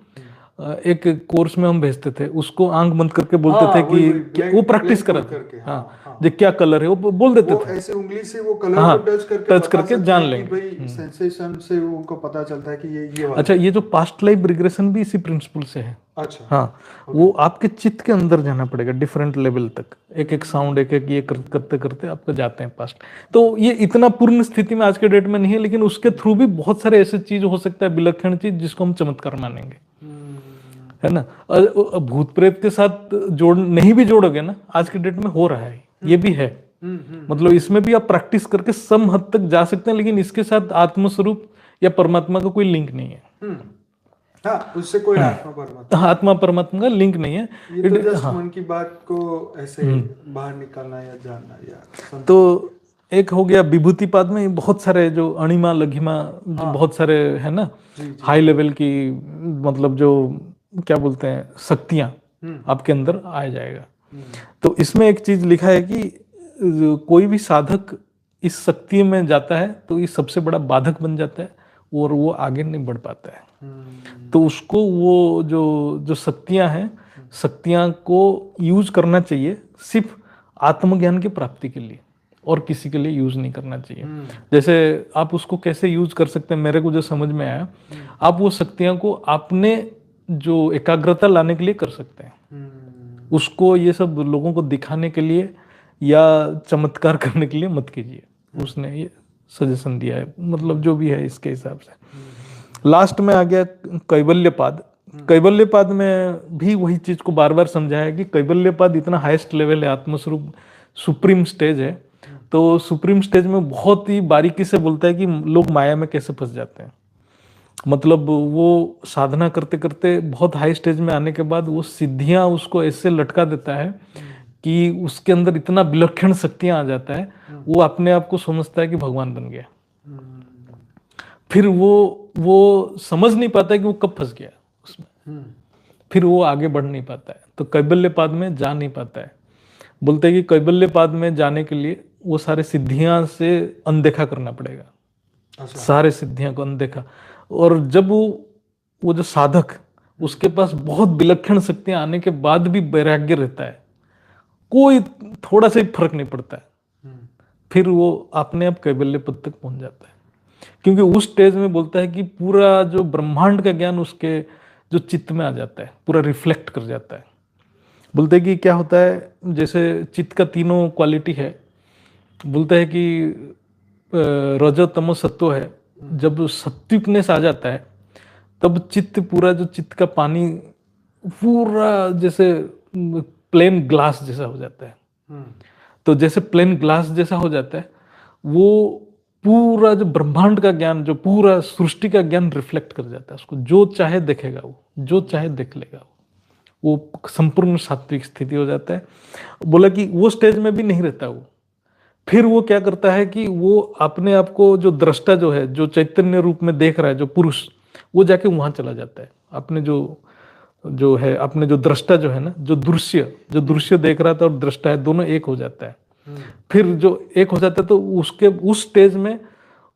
एक कोर्स में हम भेजते थे उसको, आंख बंद करके बोलते थे कि वो प्रैक्टिस करा था। हाँ, जो क्या कलर है वो बोल देते थे, ऐसे उंगली से वो कलर को टच करके जान लेंगे। भाई सेंसेशन से उनको पता चलता है कि ये वाला। अच्छा, ये जो पास्ट लाइफ रिग्रेशन भी इसी प्रिंसिपल से है। अच्छा, हाँ, वो आपके चित्त के अंदर जाना पड़ेगा, डिफरेंट लेवल तक, एक एक साउंड, एक एक ये करते करते आपको जाते हैं पास्ट। तो ये इतना पूर्ण स्थिति में आज के डेट में नहीं है, लेकिन उसके थ्रू भी बहुत सारे ऐसे चीज हो सकता है, विलक्षण चीज, जिसको हम चमत्कार मानेंगे, है ना। भूत प्रेत के साथ नहीं भी जोड़ोगे ना, आज के डेट में हो रहा है, ये भी है। मतलब इसमें भी आप प्रैक्टिस करके सम हद तक जा सकते हैं, लेकिन इसके साथ आत्मस्वरूप या परमात्मा का कोई लिंक नहीं है। हाँ, उससे कोई आत्मा परमात्मा, हाँ, आत्मा परमात्मा का लिंक नहीं है। ये तो जस्ट हाँ, मन की बात को ऐसे बाहर निकालना या जानना या तो एक हो गया विभूतिपाद में बहुत सारे जो अणिमा लघिमा जो बहुत सारे है ना, हाई लेवल की, मतलब जो क्या बोलते हैं शक्तियां आपके अंदर आ जाएगा। तो इसमें एक चीज लिखा है कि कोई भी साधक इस शक्ति में जाता है तो ये सबसे बड़ा बाधक बन जाता है और वो आगे नहीं बढ़ पाता है। तो उसको वो जो जो शक्तियां हैं, शक्तियां को यूज करना चाहिए सिर्फ आत्मज्ञान की प्राप्ति के लिए, और किसी के लिए यूज नहीं करना चाहिए। जैसे आप उसको कैसे यूज कर सकते हैं, मेरे को जो समझ में आया, आप वो शक्तियां को आपने जो एकाग्रता लाने के लिए कर सकते हैं। उसको ये सब लोगों को दिखाने के लिए या चमत्कार करने के लिए मत कीजिए। उसने ये सजेशन दिया है, मतलब जो भी है इसके हिसाब से। लास्ट में आ गया कैवल्यपाद। कैवल्यपाद में भी वही चीज को बार बार समझाया कि कैवल्यपाद इतना हाईएस्ट लेवल है, आत्मस्वरूप सुप्रीम स्टेज है। तो सुप्रीम स्टेज में बहुत ही बारीकी से बोलता है कि लोग माया में कैसे फंस जाते हैं। मतलब वो साधना करते करते बहुत हाई स्टेज में आने के बाद वो सिद्धियां उसको ऐसे लटका देता है कि उसके अंदर इतना विलक्षण शक्तियां आ जाता है, वो अपने आप को समझता है कि भगवान बन गया। फिर वो समझ नहीं पाता है कि वो कब फंस गया उसमें, फिर वो आगे बढ़ नहीं पाता है, तो कैवल्यपाद में जा नहीं पाता है। बोलते हैं कि कैवल्यपाद में जाने के लिए वो सारे सिद्धियां से अनदेखा करना पड़ेगा। सारे सिद्धियां को अनदेखा, और जब वो जो साधक उसके पास बहुत विलक्षण शक्तियां आने के बाद भी वैराग्य रहता है, कोई थोड़ा सा ही फर्क नहीं पड़ता है, फिर वो अपने आप कैवल्य पद तक पहुंच जाता है। क्योंकि उस स्टेज में बोलता है कि पूरा जो ब्रह्मांड का ज्ञान उसके जो चित्त में आ जाता है, पूरा रिफ्लेक्ट कर जाता है। बोलते हैं कि क्या होता है, जैसे चित्त का तीनों क्वालिटी है, बोलते हैं कि रजो तमो सत्व है। जब सत्विकनेस आ जाता है तब चित्त, पूरा जो चित्त का पानी पूरा जैसे प्लेन ग्लास जैसा हो जाता है। तो जैसे प्लेन ग्लास जैसा हो जाता है, वो पूरा जो ब्रह्मांड का ज्ञान, जो पूरा सृष्टि का ज्ञान रिफ्लेक्ट कर जाता है उसको। जो चाहे देखेगा वो, जो चाहे देख लेगा वो संपूर्ण सात्विक स्थिति हो जाता है। बोला कि वो स्टेज में भी नहीं रहता वो, फिर वो क्या करता है कि वो अपने आप को जो दृष्टा जो है, जो चैतन्य रूप में देख रहा है, जो पुरुष, वो जाके वहां चला जाता है। अपने जो है, अपने जो दृष्टा जो है ना, जो दृश्य देख रहा था और दृष्टा है, दोनों एक हो जाता है। फिर जो एक हो जाता है तो उसके उस स्टेज में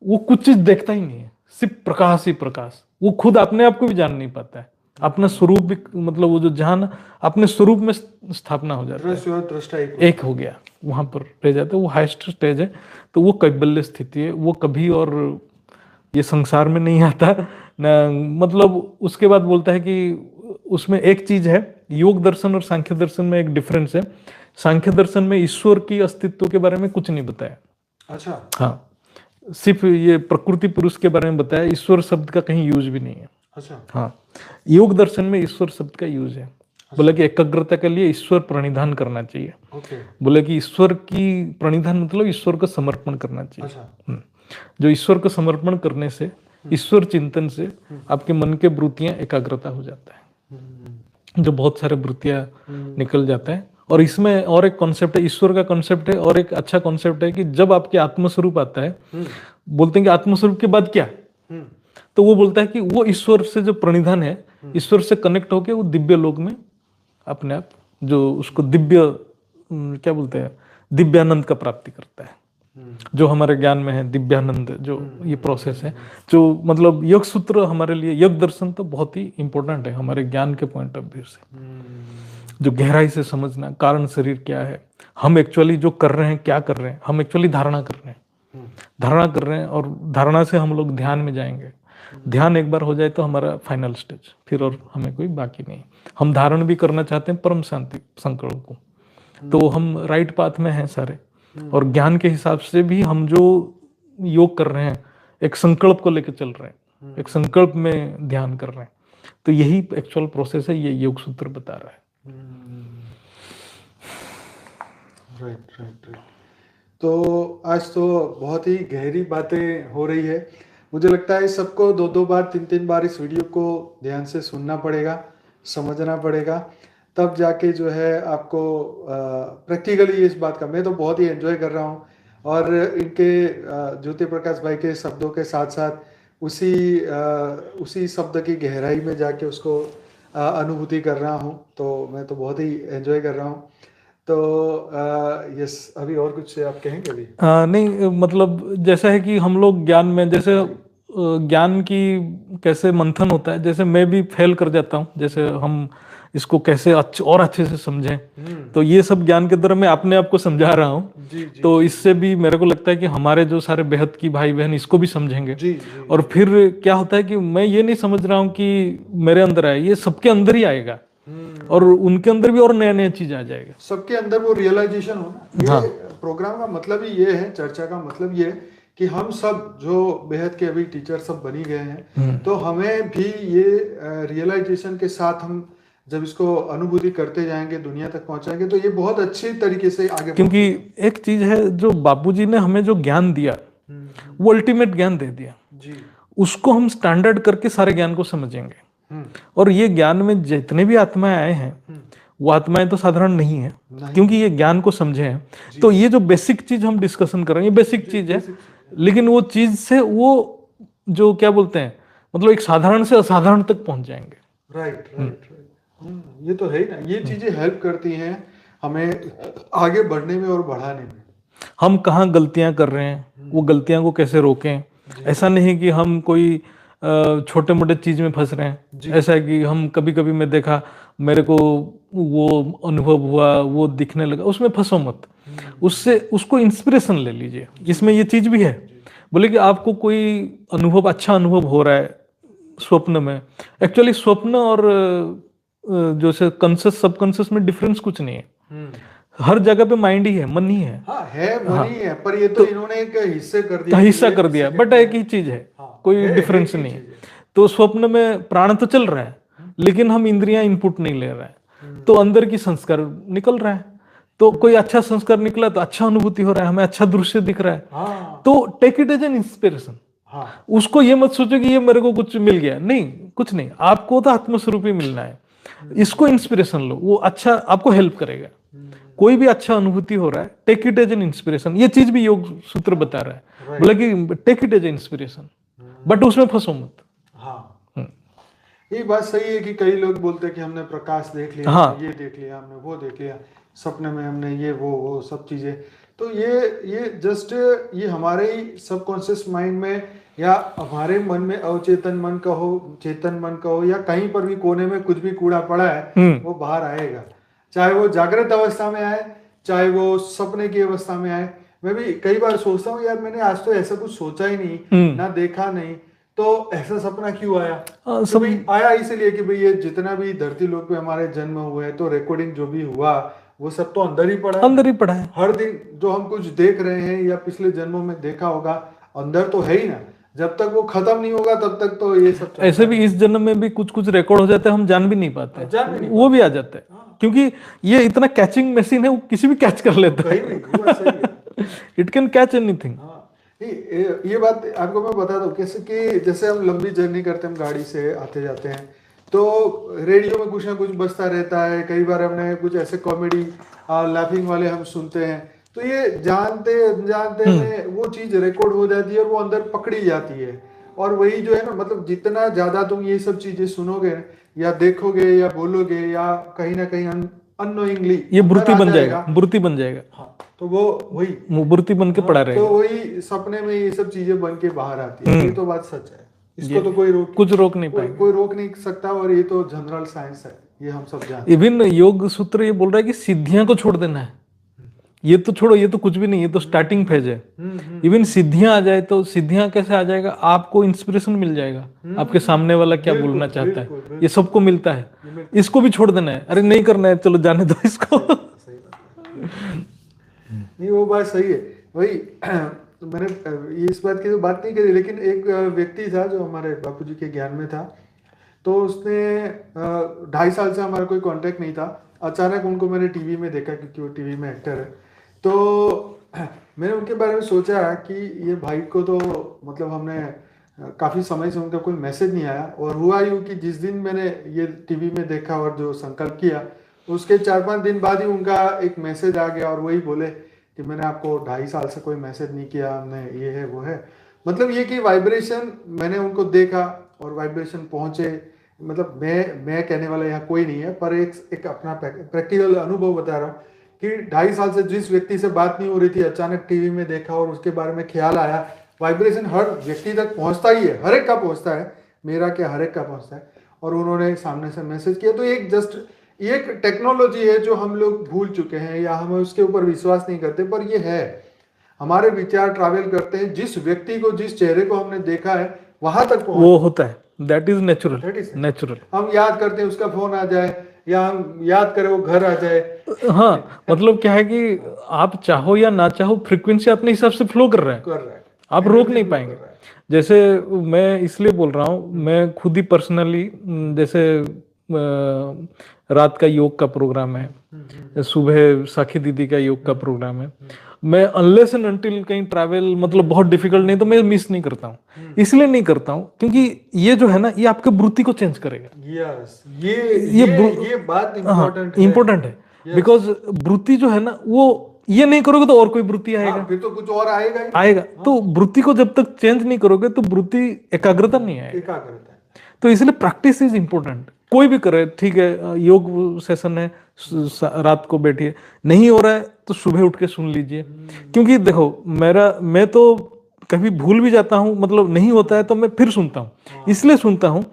वो कुछ चीज देखता ही नहीं है, सिर्फ प्रकाश ही प्रकाश। वो खुद अपने आप को भी जान नहीं पाता है, अपना स्वरूप भी, मतलब वो जो जान अपने स्वरूप में स्थापना हो जाता है, एक हो गया, वहां पर रह जाता है। वो हाईएस्ट स्टेज है। तो वो कैवल्य स्थिति है, वो कभी और ये संसार में नहीं आता न। मतलब उसके बाद बोलता है कि उसमें एक चीज है, योग दर्शन और सांख्य दर्शन में एक डिफरेंस है। सांख्य दर्शन में ईश्वर की अस्तित्व के बारे में कुछ नहीं बताया। अच्छा। हाँ, सिर्फ ये प्रकृति पुरुष के बारे में बताया, ईश्वर शब्द का कहीं यूज भी नहीं है। अच्छा। हाँ, योग दर्शन में ईश्वर शब्द का यूज है। बोला कि एकाग्रता के लिए ईश्वर प्रणिधान करना चाहिए। बोले कि ईश्वर की प्रणिधान मतलब ईश्वर को समर्पण करना चाहिए। अच्छा। जो ईश्वर को समर्पण करने से, ईश्वर चिंतन से आपके मन के वृत्तियां एकाग्रता हो जाता है, जो बहुत सारे वृत्तियां निकल जाता है। और इसमें और एक कॉन्सेप्ट है, ईश्वर का कॉन्सेप्ट है, और एक अच्छा कॉन्सेप्ट है कि जब आपके आत्मस्वरूप आता है, बोलते हैं कि आत्मस्वरूप के बाद क्या, तो वो बोलता है कि वो ईश्वर से जो प्रणिधान है, ईश्वर से कनेक्ट होके वो दिव्य लोक में अपने आप, जो उसको दिव्य क्या बोलते हैं, दिव्यानंद का प्राप्ति करता है। जो हमारे ज्ञान में है दिव्यानंद, जो ये प्रोसेस है, जो मतलब योग सूत्र हमारे लिए, योग दर्शन तो बहुत ही इंपॉर्टेंट है हमारे ज्ञान के पॉइंट ऑफ व्यू से। जो गहराई से समझना, कारण शरीर क्या है, हम एक्चुअली जो कर रहे हैं, क्या कर रहे हैं, हम एक्चुअली धारणा कर रहे हैं, धारणा कर रहे हैं, और धारणा से हम लोग ध्यान में जाएंगे। ध्यान एक बार हो जाए तो हमारा फाइनल स्टेज, फिर और हमें कोई बाकी नहीं। हम धारण भी करना चाहते हैं परम शांति संकल्प को, तो हम राइट पाथ में हैं सारे। और ज्ञान के हिसाब से भी हम जो योग कर रहे हैं, एक संकल्प को लेकर चल रहे हैं, एक संकल्प में ध्यान कर रहे हैं। तो यही एक्चुअल प्रोसेस है, ये योग सूत्र बता रहा है। Right right right. तो आज तो बहुत ही गहरी बातें हो रही है। मुझे लगता है सबको दो दो बार तीन तीन बार इस वीडियो को ध्यान से सुनना पड़ेगा, समझना पड़ेगा, तब जाके जो है आपको प्रैक्टिकली इस बात का मैं तो बहुत ही एंजॉय कर रहा हूँ। और इनके ज्योति प्रकाश भाई के शब्दों के साथ साथ उसी शब्द की गहराई में जाके उसको अनुभूति कर रहा हूँ। तो मैं तो बहुत ही एंजॉय कर रहा हूँ। तो यस, अभी और कुछ आप कहेंगे अभी? नहीं, मतलब जैसा है कि हम लोग ज्ञान में जैसे ज्ञान की कैसे मंथन होता है, जैसे मैं भी फेल कर जाता हूँ, जैसे हम इसको कैसे अच्छे से समझें, तो ये सब ज्ञान के द्वारा मैं अपने आप को समझा रहा हूँ। जी जी तो जी इससे भी मेरे को लगता है कि हमारे जो सारे बेहद की भाई बहन इसको भी समझेंगे। जी जी और जी। फिर क्या होता है कि मैं ये नहीं समझ रहा हूँ कि मेरे अंदर आए, ये सबके अंदर ही आएगा और उनके अंदर भी और नया नया चीज आ जाएगा। सबके अंदर वो रियलाइजेशन होना, हाँ, ये प्रोग्राम का मतलब ही ये है, चर्चा का मतलब ये है कि हम सब जो बेहद के अभी टीचर सब बनी गए हैं, तो हमें भी ये रियलाइजेशन के साथ हम जब इसको अनुभूति करते जाएंगे, दुनिया तक पहुंचाएंगे, तो ये बहुत अच्छी तरीके से आगे क्योंकि बढ़ेगा। एक चीज है, जो बापूजी ने हमें जो ज्ञान दिया वो अल्टीमेट ज्ञान दे दिया, जी। उसको हम स्टैंडर्ड करके सारे ज्ञान को समझेंगे। हम्म। और ये ज्ञान में जितने भी आत्माएं आए हैं वो आत्माएं तो साधारण नहीं है, नहीं। क्योंकि ये ज्ञान को समझे हैं। तो ये जो बेसिक चीज हम डिस्कशन कर रहे हैं ये बेसिक चीज है, बेसिक चीज लेकिन वो चीज से वो जो क्या बोलते हैं, मतलब एक साधारण से असाधारण तक पहुंच जाएंगे। है। Right right right. ये तो है ही ना, ये चीजें हेल्प करती हैं हमें आगे बढ़ने में और बढ़ाने में। हम कहाँ गलतियां कर रहे हैं, वो गलतियां को कैसे रोकें। ऐसा नहीं कि हम कोई छोटे मोटे चीज में फंस रहे हैं। ऐसा है कि हम कभी कभी मैं देखा, मेरे को वो अनुभव हुआ, वो दिखने लगा, उसमें फंसो मत, उससे उसको इंस्पिरेशन ले लीजिए। इसमें ये चीज भी है, बोले कि आपको कोई अनुभव, अच्छा अनुभव हो रहा है स्वप्न में, एक्चुअली स्वप्न और जो से कॉन्शियस सबकॉन्शियस में डिफरेंस कुछ नहीं है। हर जगह पे माइंड ही है, मन ही है। हाँ है, मन हाँ, ही है, पर ये तो इन्होंने एक हिस्से कर दिया, हिस्सा कर दिया, बट एक ही चीज है, हाँ, कोई है डिफरेंस एक ही नहीं है। चीज है। तो स्वप्न में प्राण तो चल रहा है, लेकिन हम इंद्रियां इनपुट नहीं ले रहे हैं, तो अंदर की संस्कार निकल रहा है। तो कोई अच्छा संस्कार निकला तो अच्छा अनुभूति हो रहा है, हमें अच्छा दृश्य दिख रहा है। हाँ तो take it as an inspiration. हाँ। उसको ये मत सोचो कि ये मेरे को कुछ मिल गया, नहीं, कुछ नहीं, आपको तो आत्मस्वरूप ही मिलना है। इसको इंस्पिरेशन लो, वो अच्छा आपको हेल्प करेगा। कोई भी अच्छा अनुभूति हो रहा है, take it as an inspiration. ये चीज भी योग सूत्र बता रहा है, बोला कि take it as inspiration, but उसमें फंसो मत। हाँ, ये बात सही है कि कई लोग बोलते हैं कि हमने प्रकाश देख लिया, हाँ, हमने ये देख लिया, हमने वो देख लिया, सपने में हमने ये वो सब चीजें। तो ये जस्ट ये हमारे ही सबकॉन्शियस माइंड में या हमारे मन में, अवचेतन मन का हो, चेतन मन का हो, या कहीं पर भी कोने में कुछ भी कूड़ा पड़ा है वो बाहर आएगा, चाहे वो जागृत अवस्था में आए, चाहे वो सपने की अवस्था में आए। मैं भी कई बार सोचता हूँ, यार मैंने आज तो ऐसा कुछ सोचा ही नहीं, ना देखा नहीं, तो ऐसा सपना क्यों आया? तो भाई आया इसलिए कि भाई ये जितना भी धरती लोक पे हमारे जन्म हुए, तो रिकॉर्डिंग जो भी हुआ वो सब तो अंदर ही पड़ा है। अंदर ही पड़ा है। हर दिन जो हम कुछ देख रहे हैं या पिछले जन्मों में देखा होगा, अंदर तो है ही ना। जब तक वो खत्म नहीं होगा तब तक तो ये सब चलता ऐसे भी इस जन्म में भी कुछ कुछ रिकॉर्ड हो जाते हैं, हम जान भी नहीं पाते, जान भी नहीं वो भी आ जाते हैं, क्योंकि ये इतना कैचिंग मशीन है, वो किसी भी कैच कर लेता कहीं भी, ये बात सही है। It can catch anything. हाँ, नहीं, ये बात आपको मैं बता दूं कैसे, कि जैसे हम लंबी जर्नी करते हैं, हम गाड़ी से आते जाते हैं, तो रेडियो में कुछ ना कुछ बजता रहता है। कई बार हमने कुछ ऐसे कॉमेडी लाफिंग वाले हम सुनते हैं, तो ये जानते अनजानते में वो चीज रिकॉर्ड हो जाती है और वो अंदर पकड़ी जाती है। और वही जो है ना, मतलब जितना ज्यादा तुम ये सब चीजें सुनोगे या देखोगे या बोलोगे या कहीं ना कहीं अननोइंगली ये बुर्ती बन जाएगा, बुर्ती बन जाएगा। हाँ, तो वो वही बुर्ती बन के पड़ा रहेगा। तो वही सपने में ये सब चीजें बन के बाहर आती है। ये तो बात सच है, इसको तो कोई कुछ रोक नहीं पाएगा, कोई रोक नहीं सकता। और ये तो जनरल साइंस है, ये हम सब जानते हैं। इवन योग सूत्र ये बोल रहा है कि सिद्धियां को छोड़ देना है। ये तो छोड़ो, ये तो कुछ भी नहीं, ये तो स्टार्टिंग फेज है। इवन सिद्धियां आ जाए तो सिद्धियां कैसे आ जाएगा, आपको इंस्पिरेशन मिल जाएगा, आपके सामने वाला क्या बोलना चाहता है, ये सबको मिलता है। इसको भी छोड़ देना है, अरे नहीं करना है, चलो जाने दो इसको। नहीं, वो बात सही है। वही मैंने ये इस बात की तो बात नहीं करी, लेकिन एक व्यक्ति था जो हमारे बापूजी के ज्ञान में था। तो उसने 2.5 साल से हमारा कोई कांटेक्ट नहीं था। अचानक उनको मैंने टीवी में देखा, क्योंकि वो टीवी में एक्टर है। तो मैंने उनके बारे में सोचा कि ये भाई को तो मतलब हमने काफी समय से उनका कोई मैसेज नहीं आया, और हुआ यूं कि जिस दिन मैंने ये टीवी में देखा और जो संकल्प किया, उसके 4-5 दिन बाद ही उनका एक मैसेज आ गया, और वही बोले कि मैंने आपको 2.5 साल से कोई मैसेज नहीं किया, हमने ये है वो है। मतलब ये कि वाइब्रेशन, मैंने उनको देखा और वाइब्रेशन पहुंचे। मतलब मैं कहने वाला यहाँ कोई नहीं है, पर एक अपना प्रैक्टिकल अनुभव बता रहा हूँ कि 2.5 साल से जिस व्यक्ति से बात नहीं हो रही थी, अचानक टीवी में देखा और उसके बारे में ख्याल आया। वाइब्रेशन हर व्यक्ति तक पहुंचता ही है, हर एक का पहुंचता है, मेरा क्या हर एक का पहुंचता है। और उन्होंने सामने से मैसेज किया, तो एक जस्ट एक टेक्नोलॉजी है जो हम लोग भूल चुके हैं या हम उसके ऊपर विश्वास नहीं करते, पर ये है, हमारे विचार ट्रैवल करते हैं, जिस व्यक्ति को, जिस चेहरे को हमने देखा है वहां तक वो होता है, दैट इज नेचुरल। हम याद करते हैं उसका फोन आ जाए, या हम याद करें वो घर आ जाए। हाँ, मतलब क्या है कि आप चाहो या ना चाहो फ्रीक्वेंसी अपने हिसाब से फ्लो कर रहा है, आप रोक नहीं पाएंगे। जैसे मैं इसलिए बोल रहा हूँ, मैं खुद ही पर्सनली, जैसे रात का योग का प्रोग्राम है, सुबह साखी दीदी का योग का प्रोग्राम है, मैं अनलेस एंड अनटिल कहीं ट्रैवल मतलब बहुत डिफिकल्ट नहीं तो मैं मिस नहीं करता हूँ। इसलिए नहीं करता हूँ क्योंकि ये जो है ना, ये आपके वृत्ति को चेंज करेगा। यस, ये बात इम्पोर्टेंट है, बिकॉज वृत्ति जो है ना, वो ये नहीं करोगे तो और कोई वृत्ति आएगा, फिर तो कुछ और आएगा। तो वृत्ति को जब तक चेंज नहीं करोगे तो वृत्ति एकाग्रता नहीं आएगा। तो इसलिए प्रैक्टिस इज इम्पोर्टेंट। कोई भी करे, ठीक है, योग सेशन है, रात को बैठिए, नहीं हो रहा है तो सुबह उठ के सुन लीजिए। क्योंकि देखो, मैं तो कभी भूल भी जाता हूँ, मतलब नहीं होता है तो मैं फिर सुनता हूँ। इसलिए सुनता हूँ,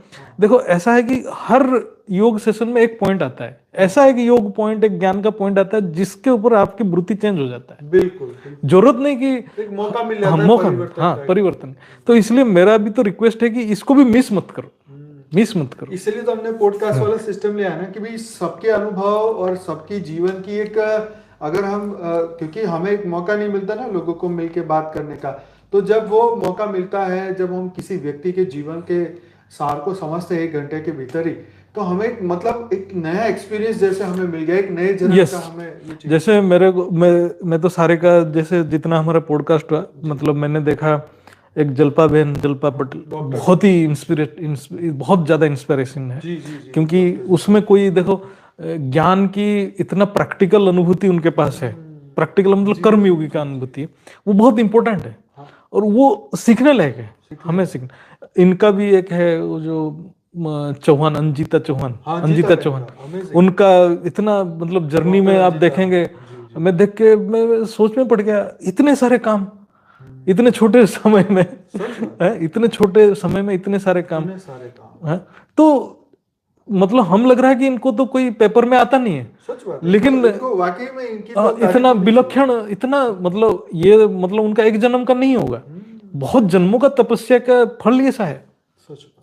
देखो ऐसा है कि हर योग सेशन में एक पॉइंट आता है, ऐसा है कि योग पॉइंट, एक ज्ञान का पॉइंट आता है जिसके ऊपर आपकी वृत्ति चेंज हो जाता है। बिल्कुल, जरूरत नहीं कि एक मौका मिल जाता है, परिवर्तन। तो इसलिए मेरा भी तो रिक्वेस्ट है कि इसको भी मिस मत करो। इसलिए तो हमने पॉडकास्ट वाला सिस्टम लिया है ना, कि भाई सबके अनुभव और सबकी जीवन की एक, अगर हम क्योंकि हमें एक मौका नहीं मिलता ना लोगों को मिलके बात करने का, तो जब वो मौका मिलता है, जब हम किसी व्यक्ति के जीवन के सार को समझते हैं 1 घंटे के भीतर ही, तो हमें मतलब एक नया एक्सपीरियंस जैसे हमें मिल गया, एक नए जन्म का हमें ये चीज। जैसे मैं तो सारे का, जैसे जितना हमारा पॉडकास्ट हुआ, मतलब मैंने देखा एक जल्पा पटेल, बहुत ही बहुत ज्यादा इंस्पिरेशन है। क्योंकि उसमें कोई, देखो, ज्ञान की इतना प्रैक्टिकल अनुभूति उनके पास है, प्रैक्टिकल मतलब कर्मयोगी का अनुभूति, वो बहुत इंपॉर्टेंट है और वो सीखने लायक है, हमें सीखना। इनका भी एक है वो जो चौहान, अंजिता चौहान, उनका इतना मतलब जर्नी में आप देखेंगे, मैं देख के मैं सोच में पड़ गया, इतने सारे काम, इतने छोटे समय में इतने छोटे समय में इतने सारे काम है। तो मतलब हम लग रहा है कि इनको तो कोई पेपर में आता नहीं है, लेकिन वाकई में इनकी तो इतना विलक्षण, इतना मतलब ये मतलब उनका एक जन्म का नहीं होगा, बहुत जन्मों का तपस्या का फल ये सा है,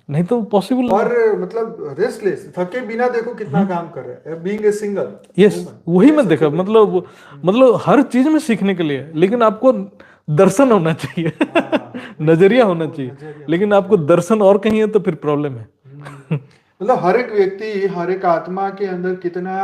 नहीं तो पॉसिबल। और मतलब रेस्टलेस, थके बिना देखो कितना काम कर रहे हैं, बीइंग ए सिंगल। यस, वही मैं देखा, मतलब हर चीज में सीखने के लिए, लेकिन आपको दर्शन होना चाहिए, नजरिया होना चाहिए, लेकिन आपको दर्शन और कहीं है तो फिर प्रॉब्लम है। मतलब हर एक व्यक्ति, हर एक आत्मा के अंदर कितना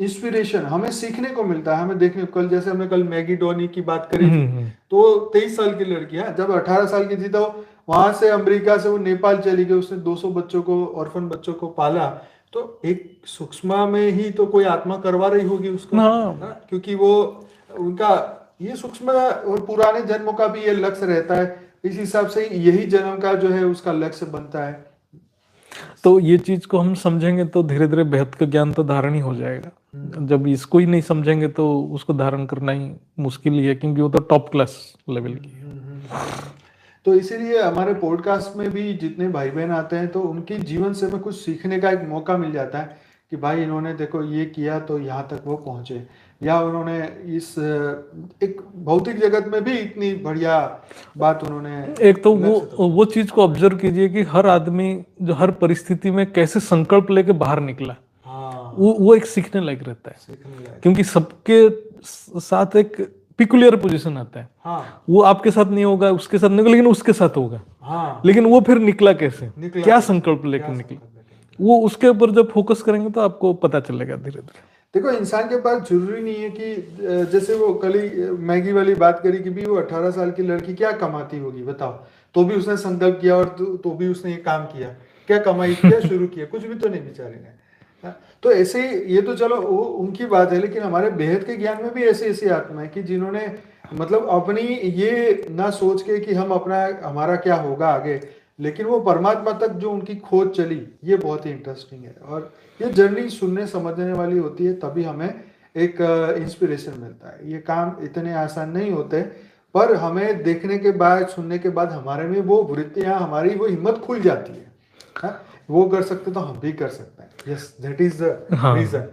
इंस्पिरेशन हमें सीखने को मिलता है, हमें देखने को। कल जैसे हमने कल मैगी डोनी की बात करी थी, तो 23 साल की लड़की है, जब 18 साल की थी तो वहां से अमेरिका से वो नेपाल चली गई, उसने 200 बच्चों को, ऑर्फन बच्चों को पाला। तो एक सूक्ष्म में ही तो कोई आत्मा करवा रही होगी उसको, क्योंकि वो उनका ये सूक्ष्म और पुराने जन्मों का भी ये लक्ष्य रहता है, इस हिसाब से यही जन्म का जो है उसका लक्ष्य बनता है। तो ये चीज को हम समझेंगे तो धीरे धीरे बेहद का ज्ञान तो धारण ही हो जाएगा। जब इसको ही नहीं समझेंगे तो उसको धारण करना ही मुश्किल ही है, क्योंकि वो तो टॉप क्लास लेवल की है। तो इसीलिए हमारे पॉडकास्ट में भी जितने भाई बहन आते हैं तो उनकी जीवन से हमें कुछ सीखने का एक मौका मिल जाता है कि भाई इन्होंने देखो ये किया तो यहाँ तक वो पहुंचे, या उन्होंने इस एक भौतिक जगत में भी इतनी बढ़िया बात उन्होंने। एक तो वो चीज को ऑब्जर्व कीजिए कि हर आदमी जो हर परिस्थिति में कैसे संकल्प लेके बाहर निकला, वो एक सीखने लायक रहता है, क्योंकि सबके साथ एक पिकुलियर पोजीशन आता है। वो आपके साथ नहीं होगा, उसके साथ नहीं होगा, लेकिन उसके साथ होगा। लेकिन वो फिर निकला कैसे, क्या संकल्प लेकर निकला, वो उसके ऊपर जब फोकस करेंगे तो आपको पता चलेगा धीरे धीरे। देखो इंसान के पास जरूरी नहीं है कि जैसे वो कल ही मैगी वाली बात करी कि भी वो 18 साल की लड़की क्या कमाती होगी बताओ, तो भी उसने संकल्प किया और तो भी उसने ये काम किया, क्या कमाई क्या शुरू किया, कुछ भी तो नहीं बेचारे ने। हाँ, तो ऐसे ही ये तो चलो वो उनकी बात है, लेकिन हमारे बेहद के ज्ञान में भी ऐसी ऐसी आत्मा है कि जिन्होंने मतलब अपनी ये ना सोच के कि हम अपना हमारा क्या होगा आगे, लेकिन वो परमात्मा तक जो उनकी खोज चली, ये बहुत ही इंटरेस्टिंग है। और ये जर्नी सुनने समझने वाली होती है, तभी हमें एक इंस्पिरेशन मिलता है। ये काम इतने आसान नहीं होते, पर हमें देखने के बाद सुनने के बाद हमारे में वो वृत्तियां, हमारी वो हिम्मत खुल जाती है। हाँ, वो कर सकते तो हम भी कर सकते हैं। यस, दैट इज द हाँ, रीजन।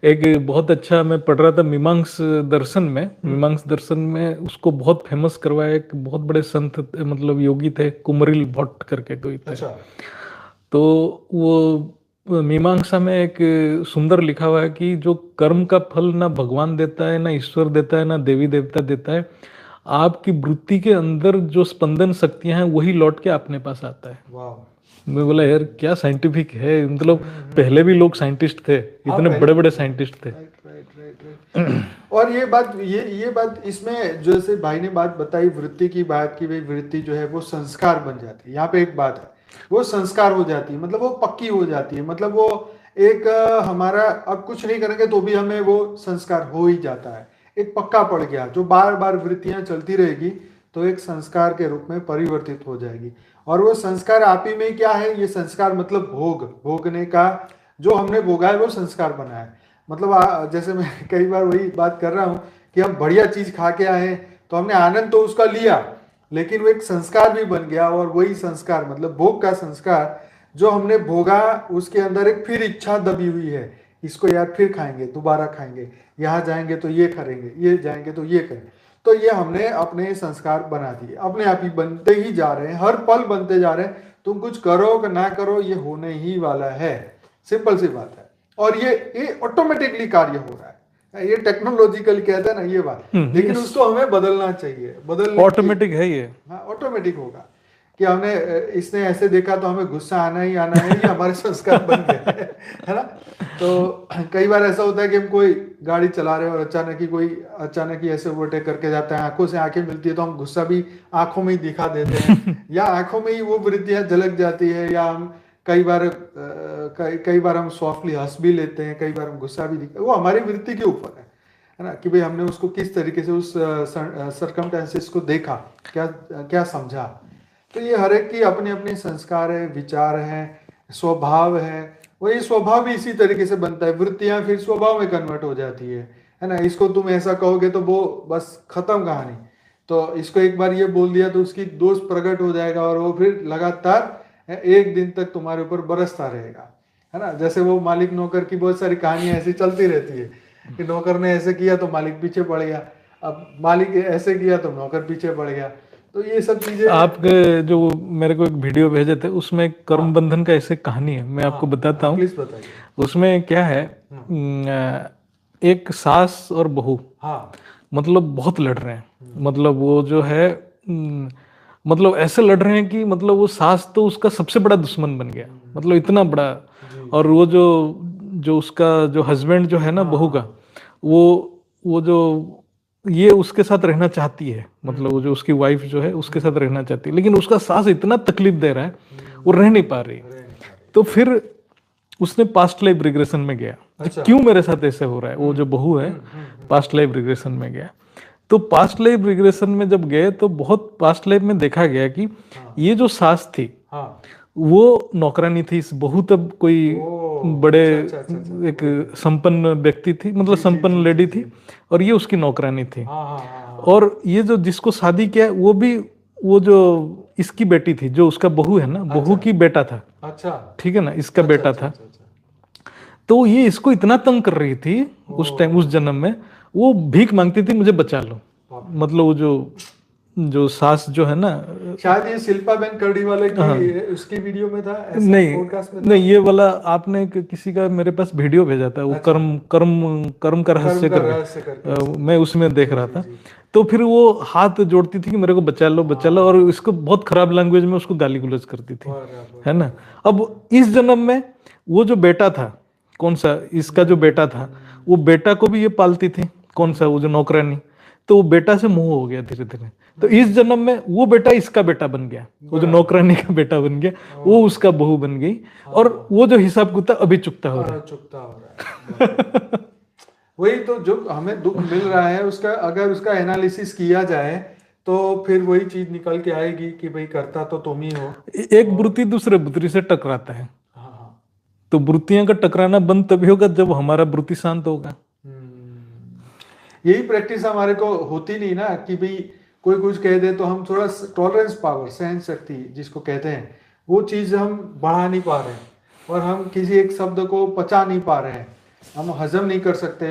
एक बहुत अच्छा मैं पढ़ रहा था मीमांस दर्शन में, मीमांस दर्शन में उसको बहुत फेमस करवाया एक बहुत बड़े संत मतलब योगी थे, कुमरिल भट्ट करके कोई थे। अच्छा। तो वो मीमांसा में एक सुंदर लिखा हुआ है कि जो कर्म का फल ना भगवान देता है, ना ईश्वर देता है, ना देवी देवता देता है, आपकी वृत्ति के अंदर जो स्पंदन शक्तियां हैं वही लौट के अपने पास आता है। वाह। मैं बोला यार क्या साइंटिफिक है, मतलब पहले भी लोग साइंटिस्ट थे, इतने बड़े बड़े साइंटिस्ट थे। Right right right right. और ये बात इसमें जैसे भाई ने बात बताई वृत्ति की बात की, भाई वृत्ति जो है वो संस्कार बन जाती है। यहाँ पे एक बात है, वो संस्कार हो जाती है, मतलब वो पक्की हो जाती है, मतलब वो एक हमारा अब कुछ नहीं करेंगे तो भी हमें वो संस्कार हो ही जाता है, एक पक्का पड़ गया। जो बार बार वृत्तियां चलती रहेगी तो एक संस्कार के रूप में परिवर्तित हो जाएगी। और वो संस्कार आप ही में क्या है, ये संस्कार मतलब भोग, भोगने का, जो हमने भोगा है वो संस्कार बना है। मतलब जैसे मैं कई बार वही बात कर रहा हूँ कि हम बढ़िया चीज खा के आए तो हमने आनंद तो उसका लिया, लेकिन वो एक संस्कार भी बन गया। और वही संस्कार मतलब भोग का संस्कार जो हमने भोगा, उसके अंदर एक फिर इच्छा दबी हुई है, इसको यार फिर खाएंगे, दोबारा खाएंगे, यहाँ जाएंगे तो ये करेंगे, ये जाएंगे तो ये करेंगे। तो ये हमने अपने संस्कार बना दिए, अपने आप ही बनते ही जा रहे हैं, हर पल बनते जा रहे हैं। तुम कुछ करो कि ना करो, ये होने ही वाला है, सिंपल सी बात है। और ये ऑटोमेटिकली कार्य हो रहा है, ये टेक्नोलॉजिकल कहते हैं ना ये बात, लेकिन उसको हमें बदलना चाहिए, बदलने ऑटोमेटिक है ये। हाँ, ऑटोमेटिक होगा कि हमने इसने ऐसे देखा तो हमें गुस्सा आना ही आना है, ये हमारे संस्कार बन गए है ना। तो कई बार ऐसा होता है कि हम कोई गाड़ी चला रहे हैं और अचानक ही ऐसे ओवरटेक करके जाता है, आंखों से आंखें मिलती है तो हम गुस्सा भी आंखों में ही दिखा देते हैं या आंखों में ही वो वृत्तियां झलक जाती है, या हम कई बार हम सॉफ्टली हंस भी लेते हैं, कई बार हम गुस्सा भी दिखा, वो हमारी वृत्ति के ऊपर है ना, कि भाई हमने उसको किस तरीके से उस सरकमस्टेंसेस को देखा, क्या क्या समझा। तो ये हर एक की अपने अपने संस्कार है, विचार है, स्वभाव है। वही स्वभाव भी इसी तरीके से बनता है, वृत्तियां फिर स्वभाव में कन्वर्ट हो जाती है ना। इसको तुम ऐसा कहोगे तो वो बस खत्म कहानी। तो इसको एक बार ये बोल दिया तो उसकी दोष प्रकट हो जाएगा और वो फिर लगातार एक दिन तक तुम्हारे ऊपर बरसता रहेगा, है ना। जैसे वो मालिक नौकर की बहुत सारी कहानियां ऐसी चलती रहती है कि नौकर ने ऐसे किया तो मालिक पीछे पड़ गया, अब मालिक ऐसे किया तो नौकर पीछे पड़ गया। तो ये सब चीजें आप जो मेरे को एक वीडियो भेजे थे उसमें कर्म बंधन का ऐसे कहानी है, मैं आपको बताता हूँ। प्लीज बताइए। उसमें क्या है, एक सास और बहू मतलब बहुत लड़ रहे हैं, मतलब वो जो है मतलब ऐसे लड़ रहे हैं कि मतलब वो सास तो उसका सबसे बड़ा दुश्मन बन गया, मतलब इतना बड़ा। और वो जो उसका जो हस्बैंड जो है ना बहू का, वो जो ये उसके साथ रहना चाहती है, मतलब वो जो उसकी वाइफ जो है उसके साथ रहना चाहती है, लेकिन उसका सास इतना तकलीफ दे रहा है वो रह नहीं पा रही। तो फिर उसने पास्ट लाइफ रिग्रेशन में गया। अच्छा। क्यों मेरे साथ ऐसे हो रहा है, वो जो बहू है पास्ट लाइफ रिग्रेशन में गया। तो पास्ट लाइफ रिग्रेशन में जब गए तो बहुत पास्ट लाइफ में देखा गया कि ये जो सास थी वो नौकरानी थी, इस बहू तब कोई बड़े एक संपन्न व्यक्ति थी, मतलब संपन्न लेडी थी, और ये उसकी नौकरानी थी। और ये जो जिसको शादी किया वो जो इसकी बेटी थी, जो उसका बहू है ना, बहू की बेटा था। अच्छा, ठीक है ना, इसका बेटा था। तो ये इसको इतना तंग कर रही थी उस टाइम, उस जन्म में वो भीख मांगती थी, मुझे बचा लो। मतलब वो जो सास जो है ना, शायद ये शिल्पा बेन कर्डी वाले की उसकी वीडियो में था, नहीं ये वाला आपने किसी का मेरे पास वीडियो भेजा था, वो कर्म का रहस्य करके, मैं उसमें देख रहा था। तो फिर वो हाथ जोड़ती थी कि मेरे को बचा लो बचा लो, और इसको बहुत खराब लैंग्वेज में उसको गाली गुलज करती थी, है ना। अब इस जन्म में वो जो बेटा था, कौन सा इसका जो बेटा था, वो बेटा को भी ये पालती थी, कौन सा, वो जो नौकरानी, तो वो बेटा से मोह हो गया धीरे धीरे। तो इस जन्म में वो बेटा इसका बेटा बन गया, वो जो नौकरानी का बेटा बन गया, वो उसका बहू बन गई, और वो जो हिसाब किताब अभी चुकता हो रहा है। चुकता हो रहा है। वही तो, जो हमें दुख मिल रहा है उसका अगर उसका एनालिसिस किया जाए तो फिर वही चीज निकल के आएगी कि भाई करता तो तुम ही हो। एक वृत्ति दूसरे वृत्ति से टकराता है, हाँ। तो वृत्तियों का टकराना बंद तभी होगा जब हमारा वृत्ति शांत होगा। यही प्रैक्टिस हमारे को होती नहीं ना, कि भाई कोई कुछ कह दे तो हम थोड़ा टॉलरेंस पावर, सहन शक्ति जिसको कहते हैं, वो चीज हम बढ़ा नहीं पा रहे हैं, और हम किसी एक शब्द को पचा नहीं पा रहे हैं, हम हजम नहीं कर सकते।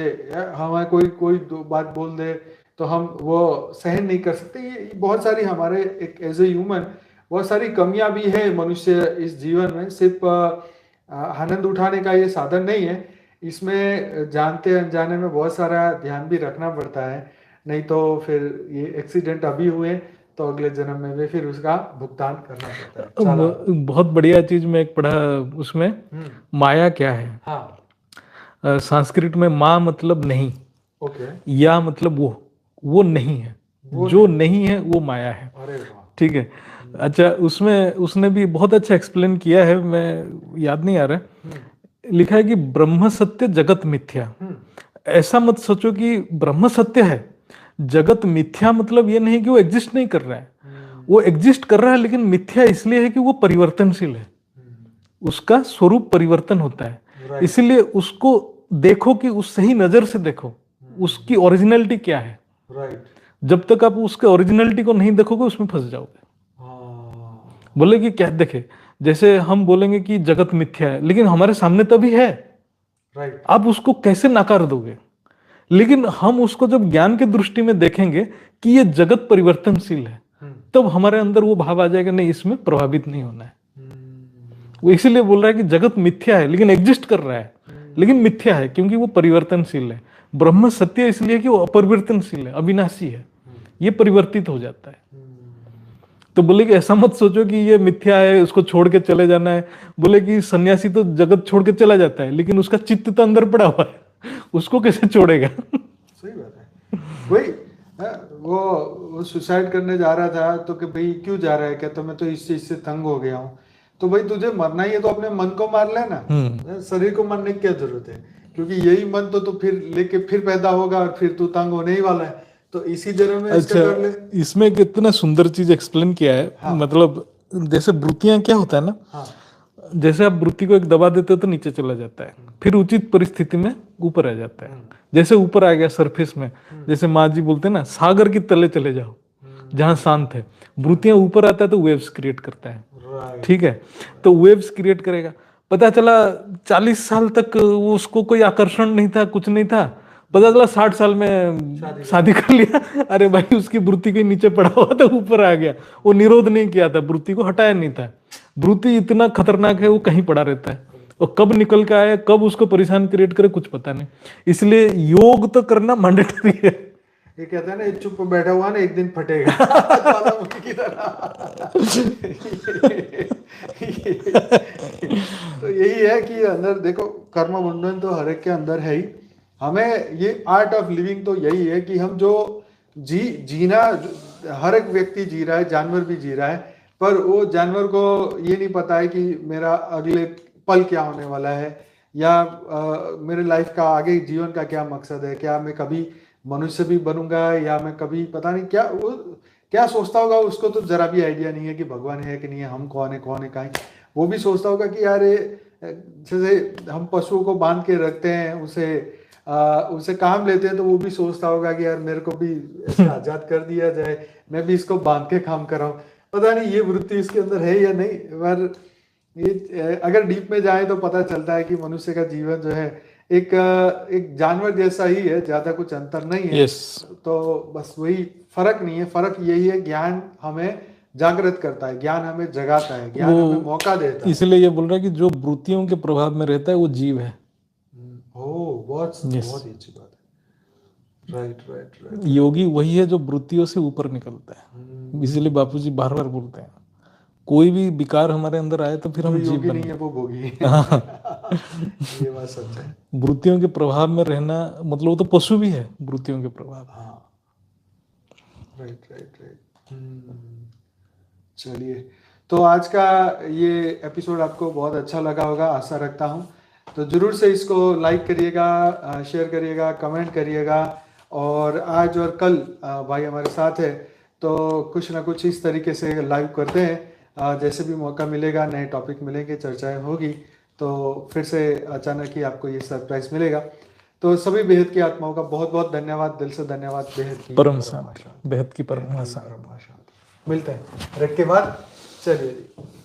हमें कोई दो बात बोल दे तो हम वो सहन नहीं कर सकते। ये बहुत सारी हमारे एक एज ए ह्यूमन बहुत सारी कमियां भी है मनुष्य इस जीवन में। सिर्फ आनंद उठाने का ये साधन नहीं है, इसमें जानते अनजाने में बहुत सारा ध्यान भी रखना पड़ता है, नहीं तो फिर ये एक्सीडेंट अभी हुए तो अगले जन्म में भी फिर उसका भुगतान करना पड़ता है। बहुत बढ़िया चीज मैं एक पढ़ा उसमें, माया क्या है। हाँ। संस्कृत में माँ मतलब नहीं, ओके। या मतलब वो नहीं है, जो नहीं है वो माया है। अरे वाह। ठीक है। अच्छा, उसमें उसने भी बहुत अच्छा एक्सप्लेन किया है, मैं याद नहीं आ रहा है, लिखा है कि ब्रह्म सत्य जगत मिथ्या। ऐसा मत सोचो कि ब्रह्म सत्य है, जगत मिथ्या मतलब ये नहीं कि वो एग्जिस्ट नहीं कर रहा है, वो एग्जिस्ट कर रहा है, लेकिन मिथ्या इसलिए है कि वो परिवर्तनशील है, उसका स्वरूप परिवर्तन होता है। इसलिए उसको देखो कि उस सही नजर से देखो, उसकी ओरिजिनलिटी क्या है। जब तक आप उसके ओरिजिनलिटी को नहीं देखोगे उसमें फंस जाओगे। बोले कि क्या देखे, जैसे हम बोलेंगे कि जगत मिथ्या है, लेकिन हमारे सामने तभी है, आप उसको कैसे नकार दोगे। लेकिन हम उसको जब ज्ञान के दृष्टि में देखेंगे कि ये जगत परिवर्तनशील है, तब हमारे अंदर वो भाव आ जाएगा, नहीं इसमें प्रभावित नहीं होना है। वो इसीलिए बोल रहा है कि जगत मिथ्या है लेकिन एग्जिस्ट कर रहा है, लेकिन मिथ्या है क्योंकि वो परिवर्तनशील है। ब्रह्म सत्य इसलिए कि वो अपरिवर्तनशील है, अविनाशी है, ये परिवर्तित हो जाता है। तो बोले कि ऐसा मत सोचो कि ये मिथ्या है, उसको छोड़ के चले जाना है। बोले कि सन्यासी तो जगत छोड़ के चला जाता है, लेकिन उसका चित्त तो अंदर पड़ा हुआ है, उसको कैसे छोड़ेगा। सही बात है। वही वो सुसाइड करने जा रहा था, तो कि भाई क्यों जा रहा है, कहता मैं तो इस चीज से तंग हो गया हूँ। तो भाई तुझे मरना ही है तो अपने मन को मार लेना, शरीर को मारने की क्या जरूरत है, क्योंकि यही मन तो फिर लेके फिर पैदा होगा और फिर तू तंग होने ही वाला है, तो इसी जन्म में इसका कर ले। इसमें कितना सुंदर चीज एक्सप्लेन किया है। हाँ। मतलब जैसे वृत्तियां क्या होता है ना, हाँ। जैसे आप वृत्ति को एक दबा देते हो तो नीचे चला जाता है, फिर उचित परिस्थिति में ऊपर आ जाता है। जैसे ऊपर आ गया सरफेस में, जैसे माँ जी बोलते हैं ना, सागर के तले चले जाओ जहां शांत है। वृत्तियां ऊपर आता है तो वेव्स क्रिएट करता है, ठीक है, तो वेव्स क्रिएट करेगा। पता चला 40 साल तक उसको कोई आकर्षण नहीं था, कुछ नहीं था, पता चला 60 साल में शादी कर लिया। अरे भाई उसकी वृत्ति के नीचे पड़ा हुआ था, ऊपर आ गया। वो निरोध नहीं किया था, वृत्ति को हटाया नहीं था। वृत्ति इतना खतरनाक है, वो कहीं पड़ा रहता है, और कब निकल के आए, कब उसको परेशान क्रिएट करे, कुछ पता नहीं। इसलिए योग तो करना मैंडेटरी है। ये कहते हैं ना, चुप बैठा हुआ ना एक दिन फटेगा। की तरह। तो यही है कि अंदर देखो, कर्म बंधन तो हर एक के अंदर है ही। हमें ये आर्ट ऑफ लिविंग तो यही है कि हम जो जीना, हर एक व्यक्ति जी रहा है, जानवर भी जी रहा है, पर वो जानवर को ये नहीं पता है कि मेरा अगले पल क्या होने वाला है, या मेरे लाइफ का आगे जीवन का क्या मकसद है, क्या मैं कभी मनुष्य भी बनूंगा, या मैं कभी पता नहीं क्या वो क्या सोचता होगा। उसको तो जरा भी आइडिया नहीं है कि भगवान है कि नहीं है, हम कौन है कहाँ। वो भी सोचता होगा कि यार जैसे हम पशुओं को बांध के रखते हैं, उसे काम लेते हैं, तो वो भी सोचता होगा कि यार मेरे को भी ऐसे आजाद कर दिया जाए, मैं भी इसको बांध के काम कर रहा हूँ। पता नहीं ये वृत्ति इसके अंदर है या नहीं, पर ये अगर डीप में जाए तो पता चलता है कि मनुष्य का जीवन जो है एक जानवर जैसा ही है, ज्यादा कुछ अंतर नहीं है। तो बस वही फर्क नहीं है, फर्क यही है, ज्ञान हमें जागृत करता है, ज्ञान हमें जगाता है, ज्ञान हमें मौका देता है। इसलिए ये बोल रहा है कि जो वृत्तियों के प्रभाव में रहता है वो जीव है। बहुत अच्छी बात है। राइट। योगी वही है जो वृत्तियों से ऊपर निकलता है, इसीलिए बापूजी बार बार बोलते हैं कोई भी विकार हमारे अंदर आए तो फिर हम जो जीव योगी बन नहीं है वो भोगी है। ये बात सच है। वृत्तियों के प्रभाव में रहना मतलब वो तो पशु भी है वृत्तियों के प्रभाव। हाँ, राइट राइट राइट। चलिए, तो आज का ये एपिसोड आपको बहुत अच्छा लगा होगा, आशा रखता हूँ। तो जरूर से इसको लाइक करिएगा, शेयर करिएगा, कमेंट करिएगा। और आज और कल भाई हमारे साथ है, तो कुछ ना कुछ इस तरीके से लाइव करते हैं। जैसे भी मौका मिलेगा, नए टॉपिक मिलेंगे, चर्चाएं होगी, तो फिर से अचानक ही आपको ये सरप्राइज मिलेगा। तो सभी बेहद की आत्माओं का बहुत बहुत धन्यवाद, दिल से धन्यवाद। बेहद की परम शांति, बेहद की परम बेहद की शांति। परम शांति। मिलते हैं ब्रेक के बाद। चलिए जी।